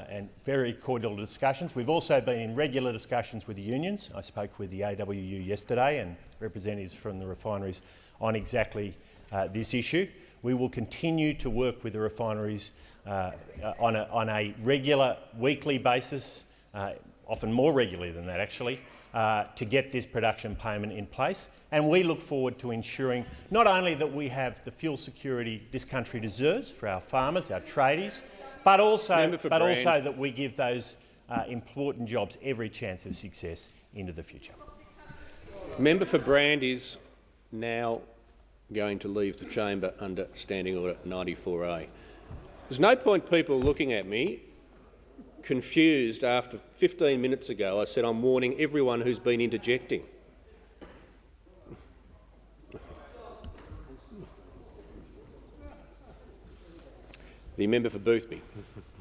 S21: and very cordial discussions. We've also been in regular discussions with the unions. I spoke with the AWU yesterday and representatives from the refineries on exactly this issue. We will continue to work with the refineries on a regular, weekly basis, often more regularly than that actually, to get this production payment in place. And we look forward to ensuring not only that we have the fuel security this country deserves for our farmers, our tradies, but also that we give those important jobs every chance of success into the future.
S1: Member for Brand is now going to leave the chamber under Standing Order 94A. There's no point people looking at me confused after 15 minutes ago I said I'm warning everyone who's been interjecting. The member for Boothby.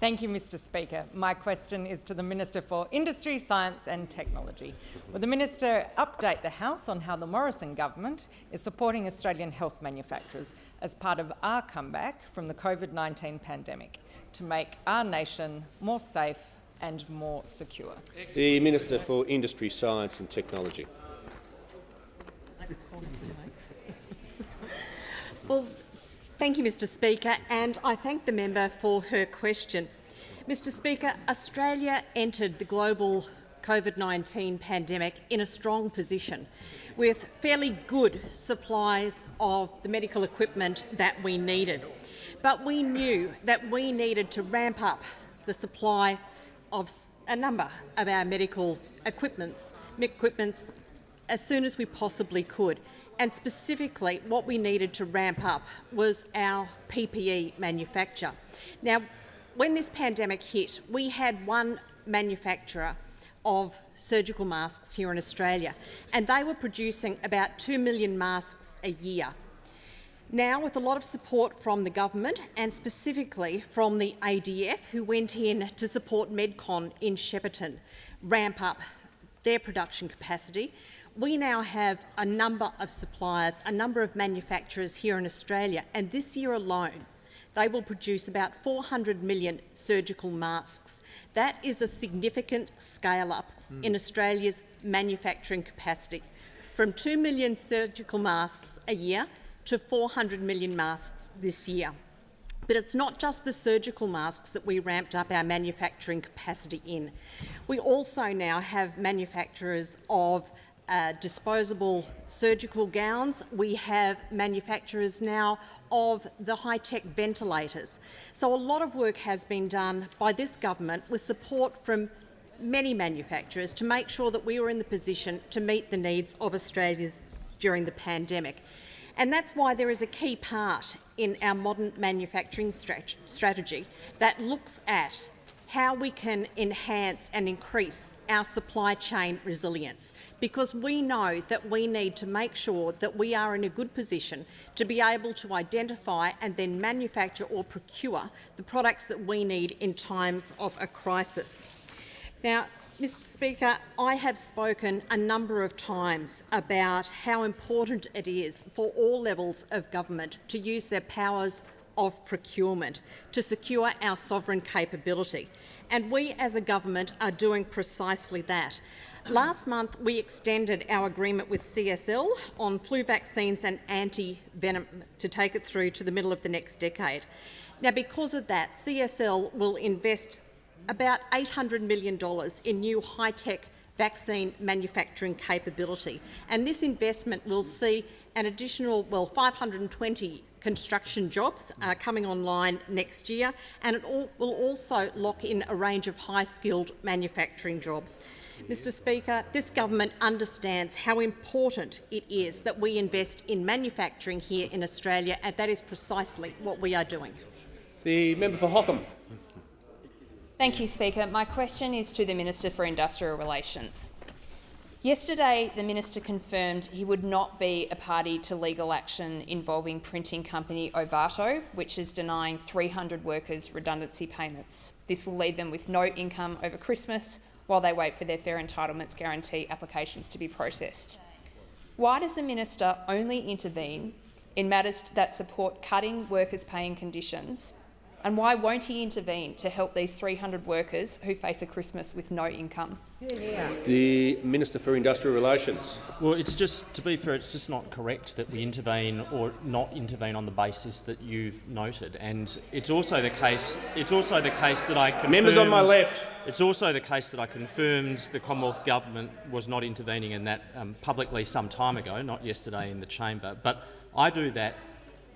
S5: Thank you, Mr Speaker. My question is to the Minister for Industry, Science and Technology. Will the Minister update the House on how the Morrison government is supporting Australian health manufacturers as part of our comeback from the COVID-19 pandemic to make our nation more safe and more secure?
S1: The Minister for Industry, Science and Technology.
S22: Well, thank you, Mr Speaker, and I thank the member for her question. Mr Speaker, Australia entered the global COVID-19 pandemic in a strong position with fairly good supplies of the medical equipment that we needed. But we knew that we needed to ramp up the supply of a number of our medical equipments as soon as we possibly could. And specifically, what we needed to ramp up was our PPE manufacture. Now, when this pandemic hit, we had one manufacturer of surgical masks here in Australia, and they were producing about 2 million masks a year. Now, with a lot of support from the government and specifically from the ADF, who went in to support Medcon in Shepparton, ramp up their production capacity, we now have a number of suppliers, a number of manufacturers here in Australia, and this year alone they will produce about 400 million surgical masks. That is a significant scale-up in Australia's manufacturing capacity, from 2 million surgical masks a year to 400 million masks this year. But it's not just the surgical masks that we ramped up our manufacturing capacity in. We also now have manufacturers of disposable surgical gowns. We have manufacturers now of the high-tech ventilators. So a lot of work has been done by this government with support from many manufacturers to make sure that we were in the position to meet the needs of Australians during the pandemic. And that's why there is a key part in our modern manufacturing strategy that looks at how we can enhance and increase our supply chain resilience, because we know that we need to make sure that we are in a good position to be able to identify and then manufacture or procure the products that we need in times of a crisis. Now, Mr Speaker, I have spoken a number of times about how important it is for all levels of government to use their powers of procurement to secure our sovereign capability. and we as a government are doing precisely that. Last month, we extended our agreement with CSL on flu vaccines and anti-venom to take it through to the middle of the next decade. Now, because of that, CSL will invest about $800 million in new high-tech vaccine manufacturing capability, and this investment will see an additional, 520 construction jobs coming online next year, and it will also lock in a range of high-skilled manufacturing jobs. Mr Speaker, this government understands how important it is that we invest in manufacturing here in Australia, and that is precisely what we are doing.
S1: The member for Hotham.
S2: Thank you, Speaker. My question is to the Minister for Industrial Relations. Yesterday, the Minister confirmed he would not be a party to legal action involving printing company Ovato, which is denying 300 workers redundancy payments. This will leave them with no income over Christmas while they wait for their Fair Entitlements Guarantee applications to be processed. Why does the Minister only intervene in matters that support cutting workers' pay and conditions, and why won't he intervene to help these 300 workers who face a Christmas with no income?
S1: The Minister for Industrial Relations.
S18: Well, it's just, to be fair, it's just not correct that we intervene or not intervene on the basis that you've noted, and it's also the case. It's also the case that I confirmed.
S1: Members on my left.
S18: It's also the case that I confirmed the Commonwealth Government was not intervening in that publicly some time ago, not yesterday in the chamber. But I do that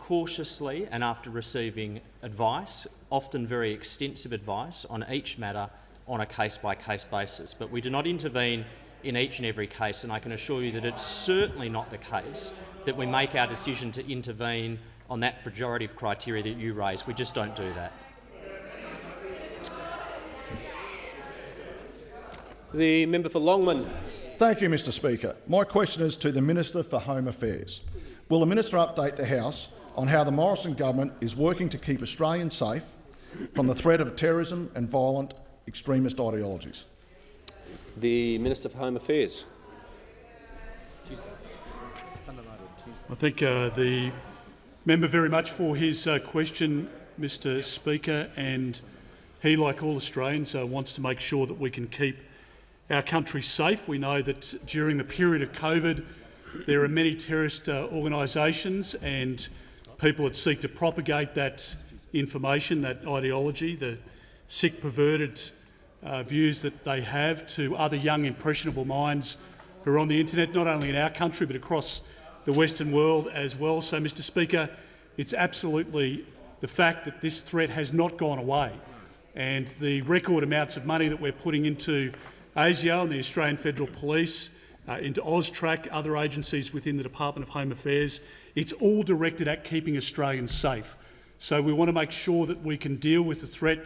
S18: cautiously and after receiving advice, often very extensive advice, on each matter on a case-by-case basis. But we do not intervene in each and every case, and I can assure you that it's certainly not the case that we make our decision to intervene on that pejorative criteria that you raise. We just don't do that.
S1: The member for Longman.
S6: Thank you, Mr Speaker. My question is to the Minister for Home Affairs. Will the Minister update the House on how the Morrison government is working to keep Australians safe from the threat of terrorism and violent extremist ideologies?
S1: The Minister for Home Affairs.
S23: I thank the member very much for his question, Mr Speaker, and he, like all Australians, wants to make sure that we can keep our country safe. We know that during the period of COVID there are many terrorist organisations and people that seek to propagate that information, that ideology, the sick, perverted views that they have to other young, impressionable minds who are on the internet, not only in our country but across the Western world as well. So, Mr Speaker, it's absolutely the fact that this threat has not gone away, and the record amounts of money that we're putting into ASIO and the Australian Federal Police, into AUSTRAC, other agencies within the Department of Home Affairs, it's all directed at keeping Australians safe. So we want to make sure that we can deal with the threat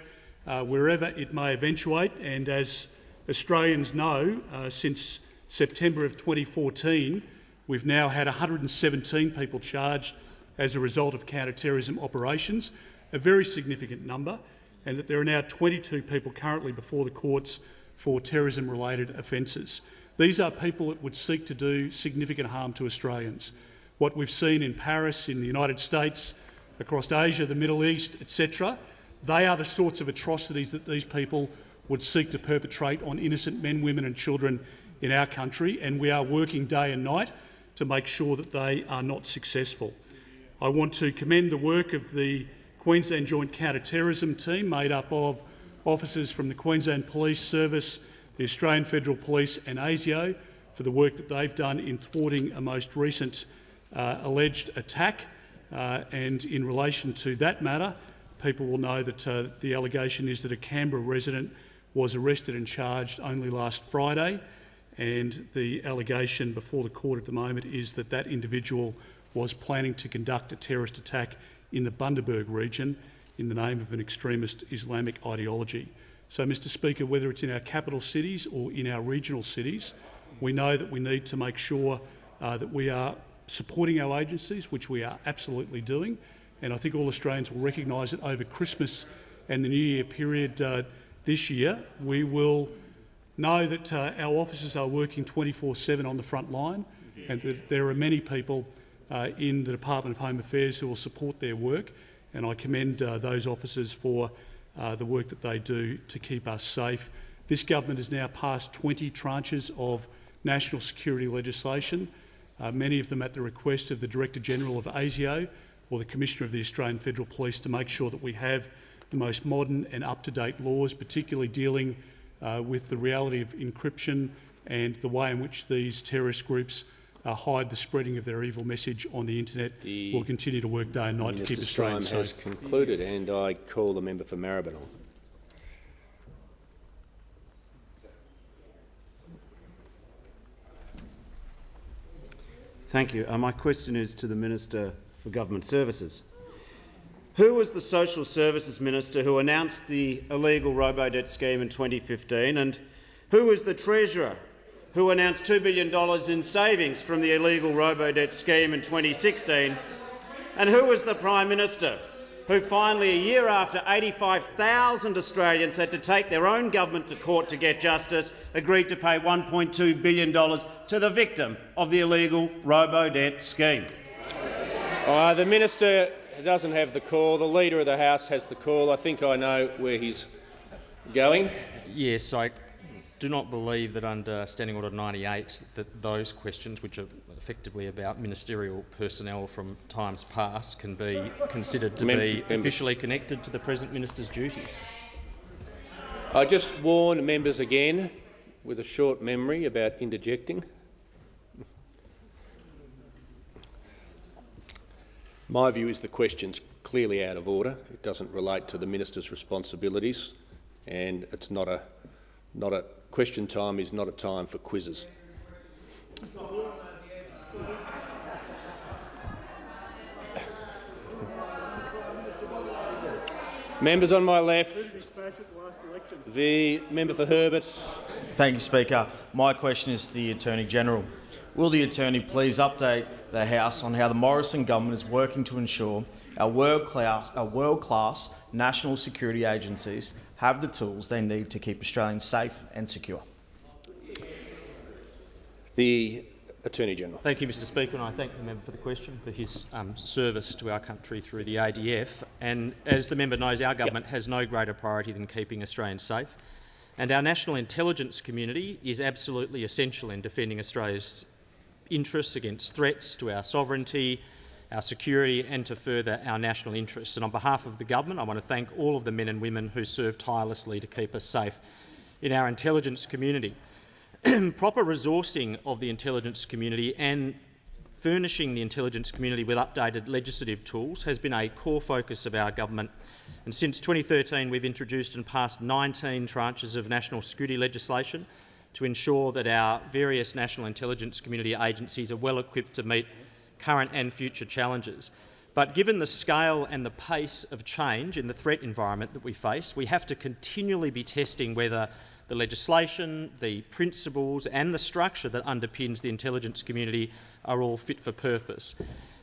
S23: wherever it may eventuate, and as Australians know, since September of 2014, we've now had 117 people charged as a result of counter-terrorism operations, a very significant number, and that there are now 22 people currently before the courts for terrorism-related offences. These are people that would seek to do significant harm to Australians. What we've seen in Paris, in the United States, across Asia, the Middle East, etc., they are the sorts of atrocities that these people would seek to perpetrate on innocent men, women and children in our country, and we are working day and night to make sure that they are not successful. I want to commend the work of the Queensland Joint Counter-terrorism team, made up of officers from the Queensland Police Service, the Australian Federal Police and ASIO, for the work that they've done in thwarting a most recent alleged attack. And in relation to that matter, people will know that the allegation is that a Canberra resident was arrested and charged only last Friday, and the allegation before the court at the moment is that that individual was planning to conduct a terrorist attack in the Bundaberg region in the name of an extremist Islamic ideology. So, Mr Speaker, whether it's in our capital cities or in our regional cities, we know that we need to make sure that we are supporting our agencies, which we are absolutely doing, and I think all Australians will recognise that over Christmas and the New Year period this year, we will know that our officers are working 24/7 on the front line, and that there are many people in the Department of Home Affairs who will support their work, and I commend those officers for the work that they do to keep us safe. This government has now passed 20 tranches of national security legislation, many of them at the request of the Director-General of ASIO or the Commissioner of the Australian Federal Police, to make sure that we have the most modern and up-to-date laws, particularly dealing with the reality of encryption and the way in which these terrorist groups hide the spreading of their evil message on the internet. We'll continue to work day and night to keep Australians safe.
S1: Has concluded, and I call the member for Maribyrnong.
S3: Thank you. My question is to the Minister for Government Services. Who was the Social Services Minister who announced the illegal Robo-debt scheme in 2015, and who was the Treasurer who announced $2 billion in savings from the illegal Robo-debt scheme in 2016, and who was the Prime Minister who finally, a year after 85,000 Australians had to take their own government to court to get justice, agreed to pay $1.2 billion to the victim of the illegal Robo-debt scheme?
S1: The Minister doesn't have the call. The Leader of the House has the call. I think I know where he's going.
S18: Yes, I do not believe that under Standing Order 98 that those questions, which are effectively about ministerial personnel from times past, can be considered to be officially connected to the present minister's duties.
S1: I just warn members again, with a short memory, about interjecting. My view is the question's clearly out of order. It doesn't relate to the minister's responsibilities, and it's not a question time is not a time for quizzes. Members on my left, the member for Herbert.
S7: Thank you, Speaker. My question is to the Attorney-General. Will the Attorney please update the House on how the Morrison government is working to ensure our world-class national security agencies have the tools they need to keep Australians safe and secure?
S1: The Attorney-General.
S18: Thank you, Mr Speaker, and I thank the member for the question, for his service to our country through the ADF. And as the member knows, our government has no greater priority than keeping Australians safe. And our national intelligence community is absolutely essential in defending Australia's interests against threats to our sovereignty, our security and to further our national interests. And on behalf of the government, I want to thank all of the men and women who serve tirelessly to keep us safe in our intelligence community. Proper resourcing of the intelligence community and furnishing the intelligence community with updated legislative tools has been a core focus of our government. And since 2013, we've introduced and passed 19 tranches of national security legislation to ensure that our various national intelligence community agencies are well equipped to meet current and future challenges. But given the scale and the pace of change in the threat environment that we face, we have to continually be testing whether the legislation, the principles and the structure that underpins the intelligence community are all fit for purpose.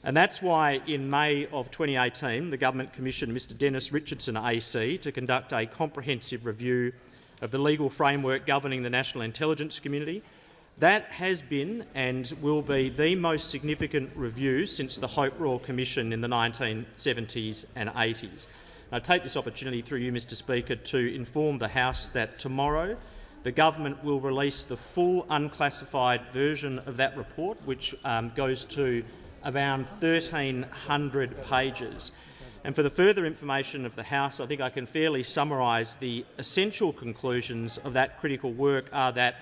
S18: And that's why in May of 2018 the government commissioned Mr Dennis Richardson AC to conduct a comprehensive review of the legal framework governing the national intelligence community. That has been and will be the most significant review since the Hope Royal Commission in the 1970s and 80s. I take this opportunity through you, Mr Speaker, to inform the House that tomorrow the government will release the full unclassified version of that report, which goes to around 1,300 pages. And for the further information of the House, I think I can fairly summarise the essential conclusions of that critical work are that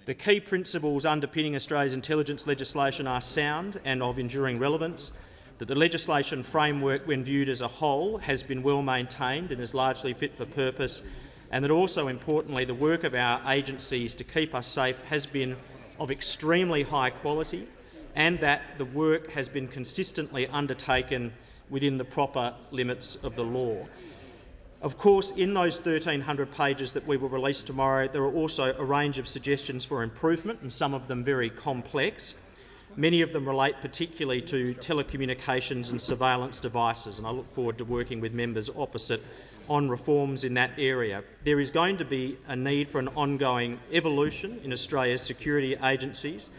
S18: the key principles underpinning Australia's intelligence legislation are sound and of enduring relevance, that the legislation framework, when viewed as a whole, has been well maintained and is largely fit for purpose, and that also, importantly, the work of our agencies to keep us safe has been of extremely high quality, and that the work has been consistently undertaken within the proper limits of the law. Of course, in those 1,300 pages that we will release tomorrow, there are also a range of suggestions for improvement, and some of them very complex. Many of them relate particularly to telecommunications and surveillance devices, and I look forward to working with members opposite on reforms in that area. There is going to be a need for an ongoing evolution in Australia's security agencies,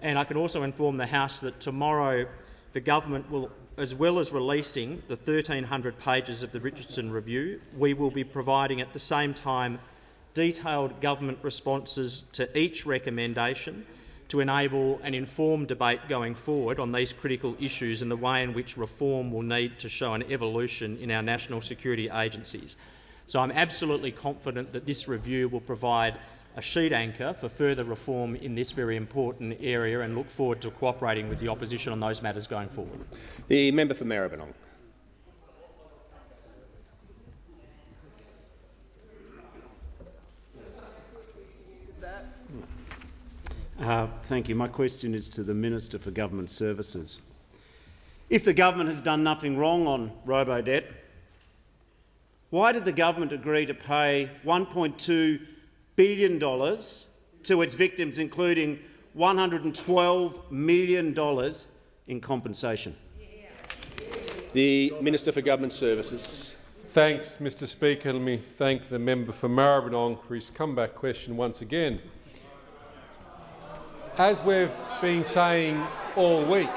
S18: and I can also inform the House that tomorrow
S9: the government will, as well as releasing the 1,300 pages of the Richardson Review, we will be providing at the same time detailed government responses to each recommendation to enable an informed debate going forward on these critical issues and the way in which reform will need to show an evolution in our national security agencies. So I'm absolutely confident that this review will provide a sheet anchor for further reform in this very important area, and look forward to cooperating with the opposition on those matters going forward.
S1: The member for Maribyrnong.
S3: Thank you. My question is to the Minister for Government Services. If the government has done nothing wrong on Robo-debt, why did the government agree to pay $1.2 billion to its victims, including $112 million in compensation?
S1: The Minister for Government Services.
S10: Thanks, Mr Speaker. Let me thank the member for Maribyrnong for his comeback question once again. As we've been saying all week,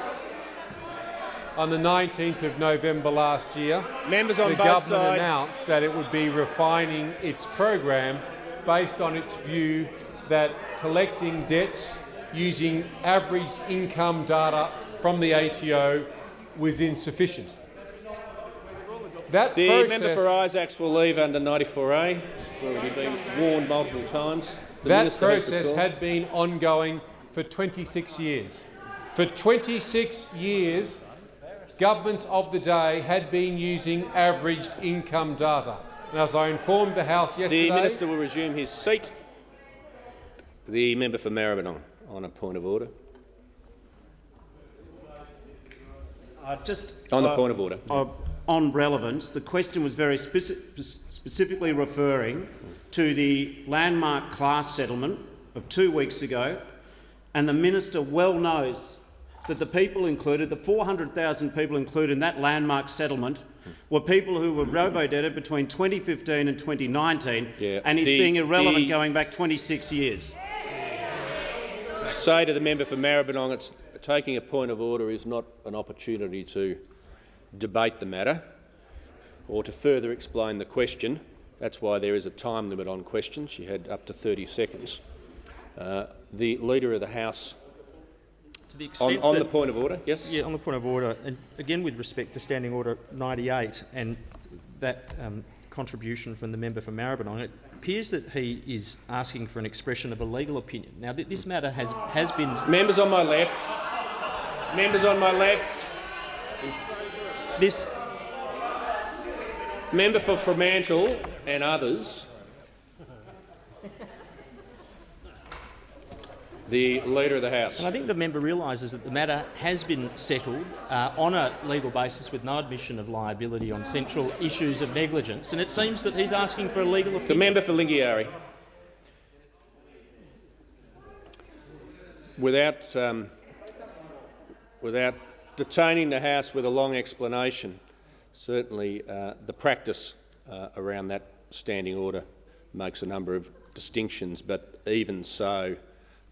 S10: on the 19th of November last year, the government announced that it would be refining its program based on its view that collecting debts using averaged income data from the ATO was insufficient.
S1: The member for Isaacs will leave under 94A. It's already been warned multiple times.
S10: That process had been ongoing for 26 years. For 26 years, governments of the day had been using averaged income data. And as I informed the House yesterday—
S1: The Minister will resume his seat. The member for Maribyrnong on a point of order. On the point of order.
S3: On relevance, the question was very specifically referring to the landmark class settlement of 2 weeks ago, and the minister well knows that the people included, the 400,000 people included in that landmark settlement, were people who were robo-debted between 2015 and 2019, and he's being irrelevant going back 26 years.
S1: Say to the member for Maribyrnong, taking a point of order is not an opportunity to debate the matter or to further explain the question. That's why there is a time limit on questions. She had up to 30 seconds. The Leader of the House,
S9: to the extent
S1: on the point of order, yes?
S9: Yeah, on the point of order, and again with respect to Standing Order 98 and that contribution from the member for Maribyrnong, it appears that he is asking for an expression of a legal opinion. Now, this matter has been—
S1: Members on my left. Members on my left.
S9: This
S1: member for Fremantle and others. The Leader of the House.
S9: And I think the member realises that the matter has been settled on a legal basis with no admission of liability on central issues of negligence, and it seems that he's asking for a legal opinion.
S1: The member for Lingiari. Without detaining the House with a long explanation, certainly the practice around that standing order makes a number of distinctions, but even so,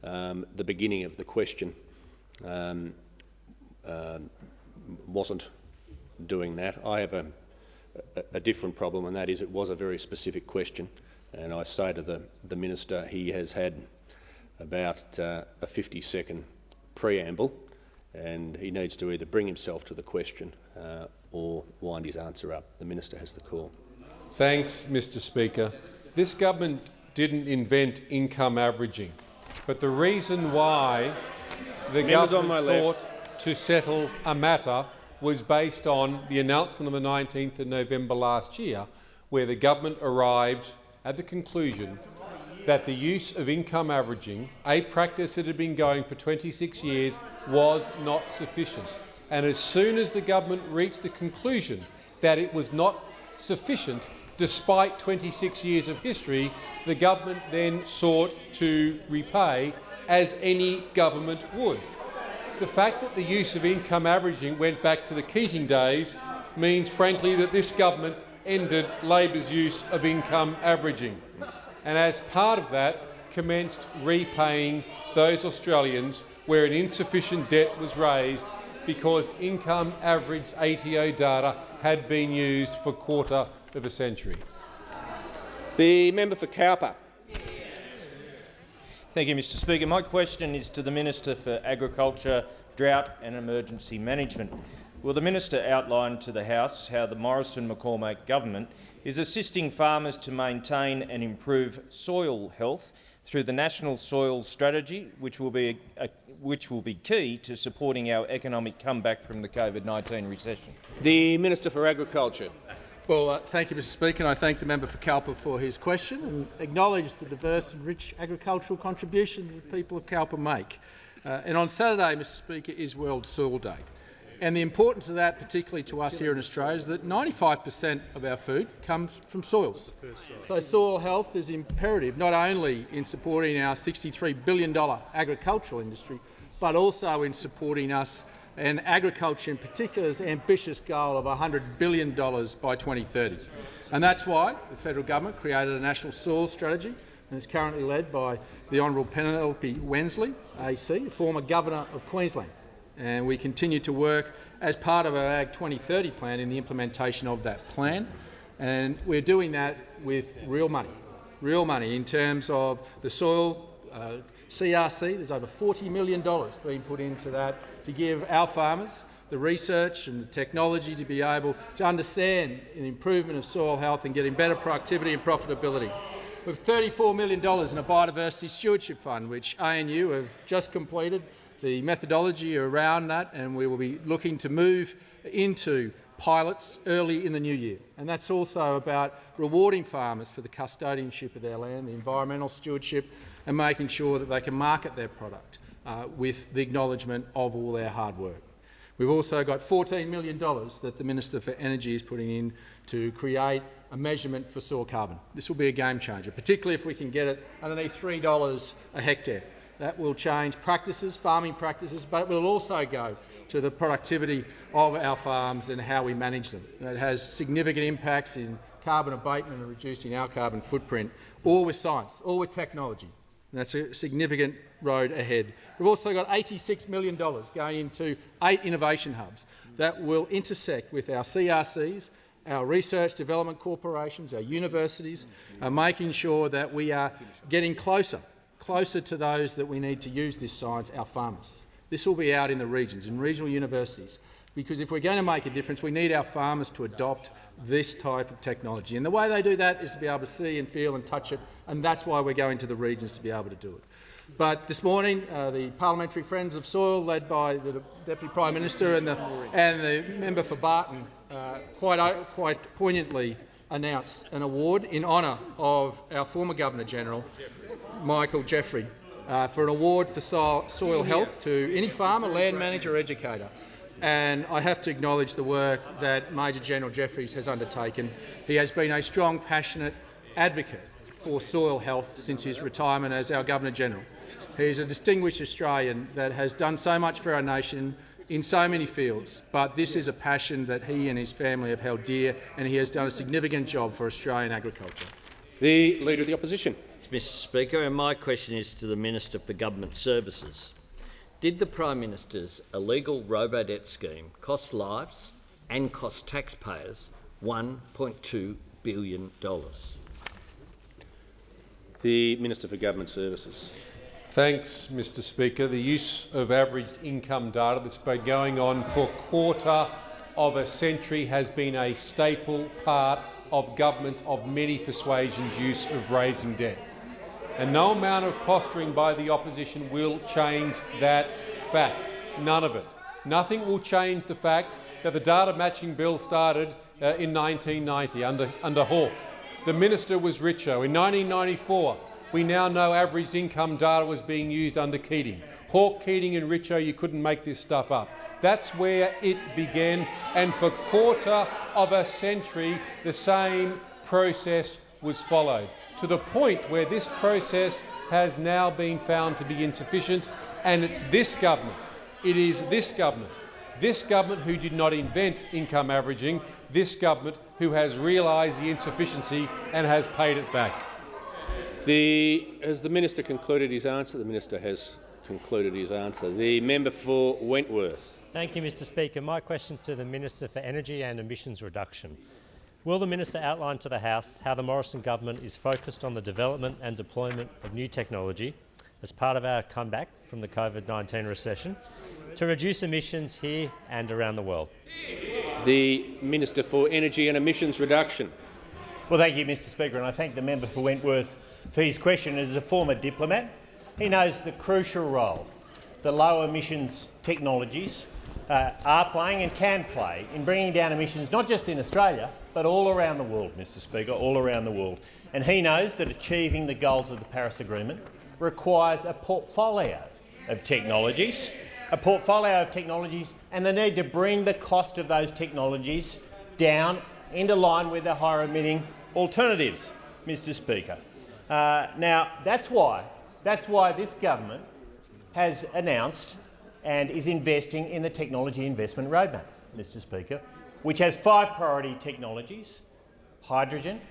S1: the beginning of the question wasn't doing that. I have a different problem, and that is it was a very specific question, and I say to the Minister he has had about a 50-second preamble, and he needs to either bring himself to the question or wind his answer up. The Minister has the call.
S10: Thanks, Mr Speaker. This government didn't invent income averaging, but the reason why the government sought to settle a matter was based on the announcement on the 19th of November last year, where the government arrived at the conclusion that the use of income averaging, a practice that had been going for 26 years, was not sufficient. And as soon as the government reached the conclusion that it was not sufficient, despite 26 years of history, the government then sought to repay, as any government would. The fact that the use of income averaging went back to the Keating days means, frankly, that this government ended Labor's use of income averaging, and as part of that commenced repaying those Australians where an insufficient debt was raised because income average ATO data had been used for a quarter of a century.
S1: The member for Cowper.
S12: Thank you, Mr Speaker. My question is to the Minister for Agriculture, Drought and Emergency Management. Will the Minister outline to the House how the Morrison-McCormack government is assisting farmers to maintain and improve soil health through the National Soil Strategy, which will be key to supporting our economic comeback from the COVID-19 recession?
S1: The Minister for Agriculture.
S14: Well, thank you, Mr Speaker, and I thank the member for Cowper for his question and acknowledge the diverse and rich agricultural contribution that the people of Cowper make. And on Saturday, Mr Speaker, is World Soil Day. And the importance of that, particularly to us here in Australia, is that 95% of our food comes from soils. So soil health is imperative, not only in supporting our $63 billion agricultural industry, but also in supporting us and agriculture in particular's ambitious goal of $100 billion by 2030. And that's why the federal government created a national soil strategy, and is currently led by the Honourable Penelope Wensley, AC, former Governor of Queensland. And we continue to work as part of our Ag 2030 plan in the implementation of that plan. And we're doing that with real money in terms of the soil CRC. There's over $40 million being put into that to give our farmers the research and the technology to be able to understand an improvement of soil health and getting better productivity and profitability. With $34 million in a biodiversity stewardship fund, which ANU have just completed the methodology around that, and we will be looking to move into pilots early in the new year. And that's also about rewarding farmers for the custodianship of their land, the environmental stewardship, and making sure that they can market their product with the acknowledgement of all their hard work. We've also got $14 million that the Minister for Energy is putting in to create a measurement for soil carbon. This will be a game changer, particularly if we can get it underneath $3 a hectare. That will change practices, farming practices, but it will also go to the productivity of our farms and how we manage them. It has significant impacts in carbon abatement and reducing our carbon footprint, all with science, all with technology. And that's a significant road ahead. We've also got $86 million going into 8 innovation hubs that will intersect with our CRCs, our research development corporations, our universities, making sure that we are getting closer to those that we need to use this science, our farmers. This will be out in the regions, in regional universities, because if we're going to make a difference, we need our farmers to adopt this type of technology. And the way they do that is to be able to see and feel and touch it, and that's why we're going to the regions to be able to do it. But this morning, the Parliamentary Friends of Soil, led by the Deputy Prime Minister and the member for Barton, quite poignantly announced an award in honour of our former Governor-General, Michael Jeffrey, for an award for soil health to any farmer, land manager or educator. And I have to acknowledge the work that Major General Jeffries has undertaken. He has been a strong, passionate advocate for soil health since his retirement as our Governor-General. He is a distinguished Australian that has done so much for our nation in so many fields, but this is a passion that he and his family have held dear, and he has done a significant job for Australian agriculture.
S1: The Leader of the Opposition.
S8: Mr Speaker, and my question is to the Minister for Government Services. Did the Prime Minister's illegal Robo-debt scheme cost lives and cost taxpayers $1.2 billion?
S1: The Minister for Government Services.
S10: Thanks, Mr Speaker. The use of averaged income data that's been going on for a quarter of a century has been a staple part of governments of many persuasions' use of raising debt. And no amount of posturing by the opposition will change that fact. None of it. Nothing will change the fact that the data matching bill started in 1990 under Hawke. The minister was richer. In 1994, we now know average income data was being used under Keating. Hawke, Keating and Richo, you couldn't make this stuff up. That's where it began, and for a quarter of a century the same process was followed, to the point where this process has now been found to be insufficient, and it's this government, this government who did not invent income averaging, this government who has realised the insufficiency and has paid it back.
S1: Has the minister concluded his answer? The minister has concluded his answer. The member for Wentworth.
S11: Thank you, Mr Speaker. My question is to the Minister for Energy and Emissions Reduction. Will the Minister outline to the House how the Morrison government is focused on the development and deployment of new technology as part of our comeback from the COVID-19 recession to reduce emissions here and around the world?
S1: The Minister for Energy and Emissions Reduction.
S21: Well, thank you, Mr Speaker, and I thank the member for Wentworth for his question. As a former diplomat, he knows the crucial role that low emissions technologies are playing and can play in bringing down emissions not just in Australia but all around the world, Mr Speaker, all around the world. And he knows that achieving the goals of the Paris Agreement requires a portfolio of technologies, and the need to bring the cost of those technologies down into line with the higher emitting alternatives, Mr Speaker. Now, that's why this government has announced and is investing in the Technology Investment Roadmap, Mr Speaker, which has 5 priority technologies: hydrogen,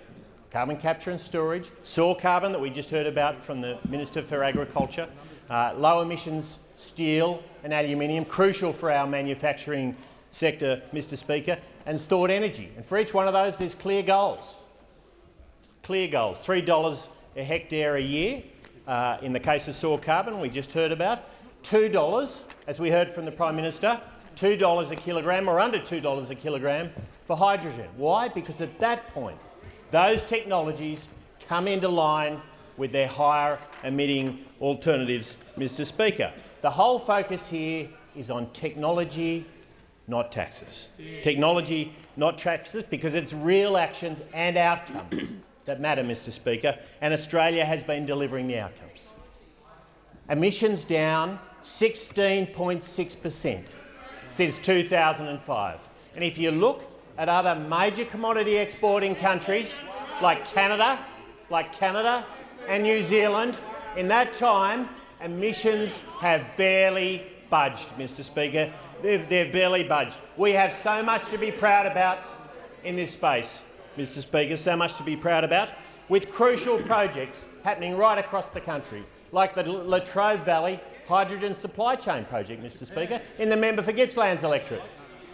S21: carbon capture and storage, soil carbon that we just heard about from the Minister for Agriculture, low emissions steel and aluminium, crucial for our manufacturing sector, Mr Speaker, and stored energy. And for each one of those there's clear goals. Clear goals. $3 a hectare a year in the case of soil carbon we just heard about, $2, as we heard from the Prime Minister, $2 a kilogram or under $2 a kilogram for hydrogen. Why? Because at that point those technologies come into line with their higher emitting alternatives, Mr Speaker. The whole focus here is on technology, not taxes. Technology, not taxes, because it's real actions and outcomes that matter, Mr Speaker, and Australia has been delivering the outcomes. Emissions down 16.6% since 2005. And if you look at other major commodity exporting countries like Canada and New Zealand, in that time emissions have barely budged, Mr Speaker. They've barely budged. We have so much to be proud about in this space, Mr Speaker, so much to be proud about, with crucial projects happening right across the country, like the Latrobe Valley Hydrogen Supply Chain Project, Mr Speaker, in the member for Gippsland's electorate.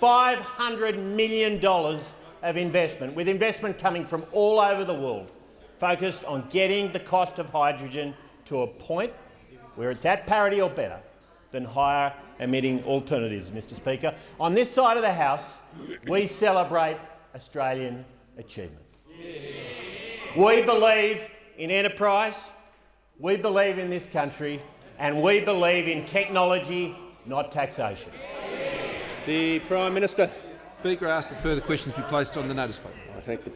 S21: $500 million of investment, with investment coming from all over the world, focused on getting the cost of hydrogen to a point where it's at parity or better than higher emitting alternatives, Mr Speaker. On this side of the House, we celebrate Australian achievement. We believe in enterprise, we believe in this country, and we believe in technology, not taxation.
S1: The Prime Minister.
S14: Speaker, I ask that further questions be placed on the notice paper.
S1: I thank the